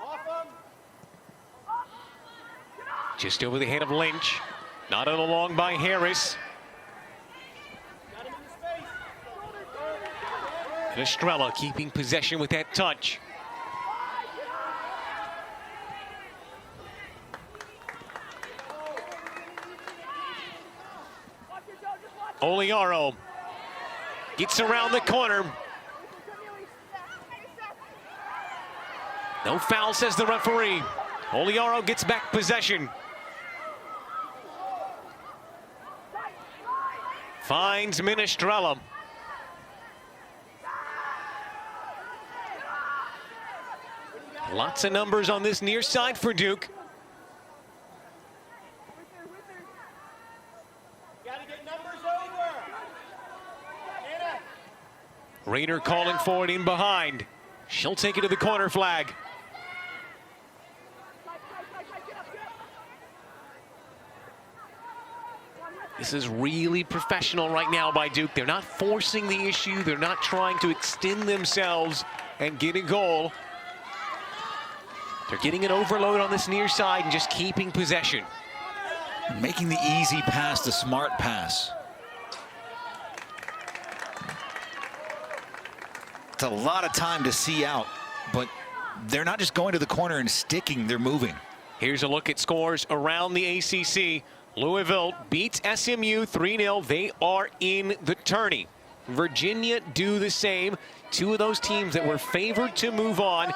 Off him. Just over the head of Lynch. Not on along by Harris. Got him in the space. Minestrella keeping possession with that touch. Oliaro gets around the corner. No foul, says the referee. Oliaro gets back possession. Finds Minestrella. Lots of numbers on this near side for Duke. Gotta get numbers over. Anna. Raider calling for it in behind. She'll take it to the corner flag. This is really professional right now by Duke. They're not forcing the issue. They're not trying to extend themselves and get a goal. They're getting an overload on this near side and just keeping possession. Making the easy pass, the smart pass. It's a lot of time to see out, but they're not just going to the corner and sticking, they're moving. Here's a look at scores around the ACC. Louisville beats SMU 3-0. They are in the tourney. Virginia do the same. 2 of those teams that were favored to move on.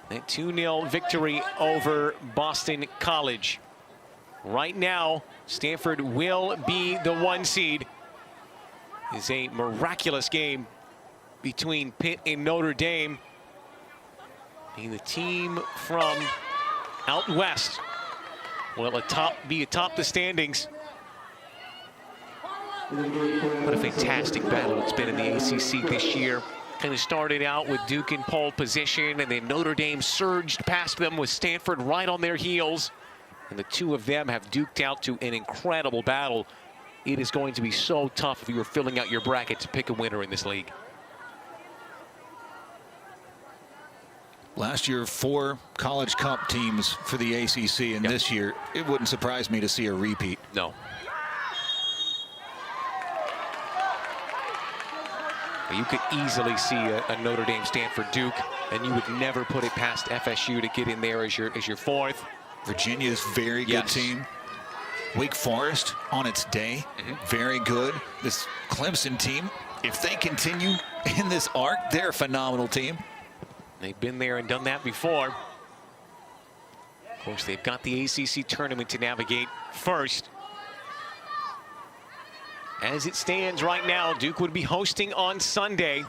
That 2-0 victory over Boston College. Right now, Stanford will be the 1 seed. It's a miraculous game between Pitt and Notre Dame. And the team from out west will be atop the standings. What a fantastic battle it's been in the ACC this year. Kind of started out with Duke in pole position, and then Notre Dame surged past them with Stanford right on their heels. And the 2 of them have duked out to an incredible battle. It is going to be so tough if you were filling out your bracket to pick a winner in this league. Last year, 4 College Cup teams for the ACC, and this year, it wouldn't surprise me to see a repeat. No. You could easily see a Notre Dame Stanford Duke, and you would never put it past FSU to get in there as your 4th. Virginia's very good team. Wake Forest on its day, very good. This Clemson team, if they continue in this arc, they're a phenomenal team. They've been there and done that before. Of course, they've got the ACC tournament to navigate first. As it stands right now, Duke would be hosting on Sunday.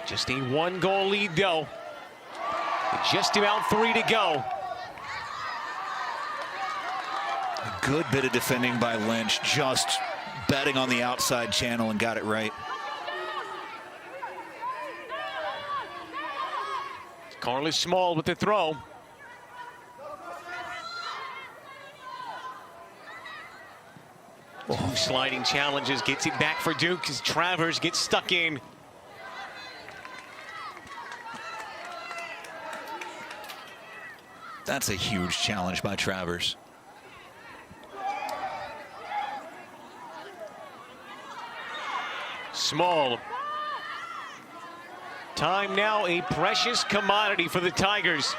Just a 1-goal lead, though. Just about 3 to go. A good bit of defending by Lynch, just betting on the outside channel and got it right. Carlos Small with the throw. Two sliding challenges, gets it back for Duke as Travers gets stuck in. That's a huge challenge by Travers. Small. Time now a precious commodity for the Tigers.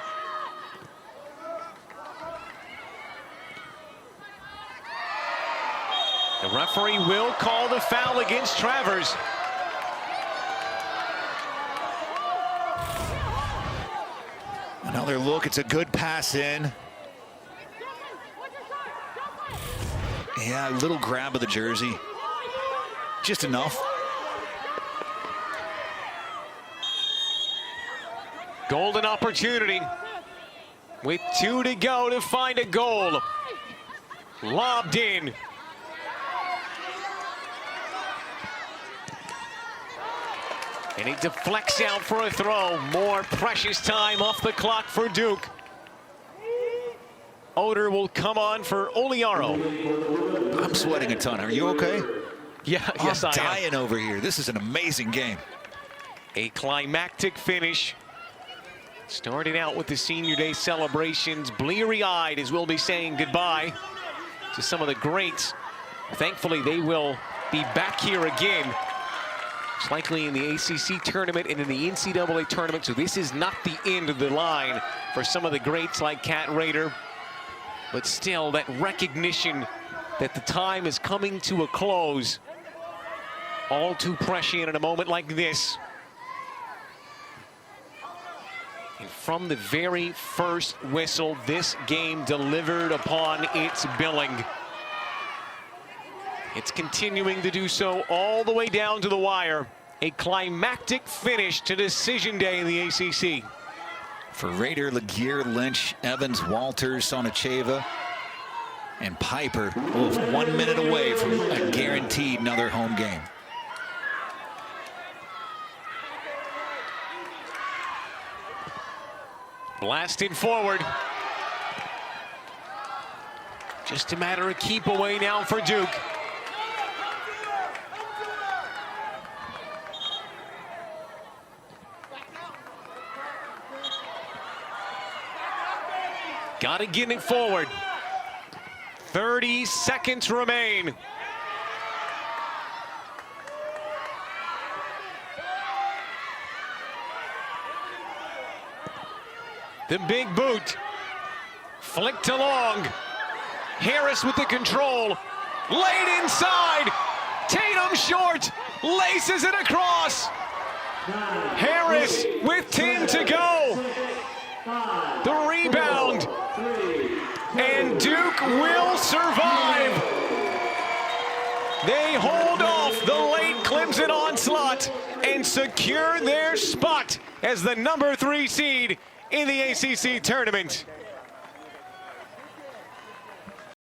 The referee will call the foul against Travers. Another look, it's a good pass in. Yeah, a little grab of the jersey. Just enough. Golden opportunity with 2 to go to find a goal. Lobbed in. And he deflects out for a throw. More precious time off the clock for Duke. Oder will come on for Oliaro. I'm sweating a ton. Are you okay? Yeah, yes, I am. I'm dying over here. This is an amazing game. A climactic finish. Started out with the senior day celebrations, bleary-eyed as we'll be saying goodbye to some of the greats. Thankfully, they will be back here again, most likely in the ACC tournament and in the NCAA tournament. So this is not the end of the line for some of the greats like Cat Raider. But still, that recognition that the time is coming to a close. All too prescient in a moment like this. And from the very first whistle, this game delivered upon its billing. It's continuing to do so all the way down to the wire. A climactic finish to decision day in the ACC. For Raider, Lageyre, Lynch, Evans, Walters, Sonacheva, and Piper, 1 minute away from a guaranteed another home game. Blasted forward. Just a matter of keep away now for Duke. Got to get it forward. 30 seconds remain. The big boot. Flicked along. Harris with the control. Laid inside. Tatum short. Laces it across. Harris with 10 to go. The rebound. And Duke will survive. They hold off the late Clemson onslaught and secure their spot as the #3 seed in the ACC tournament.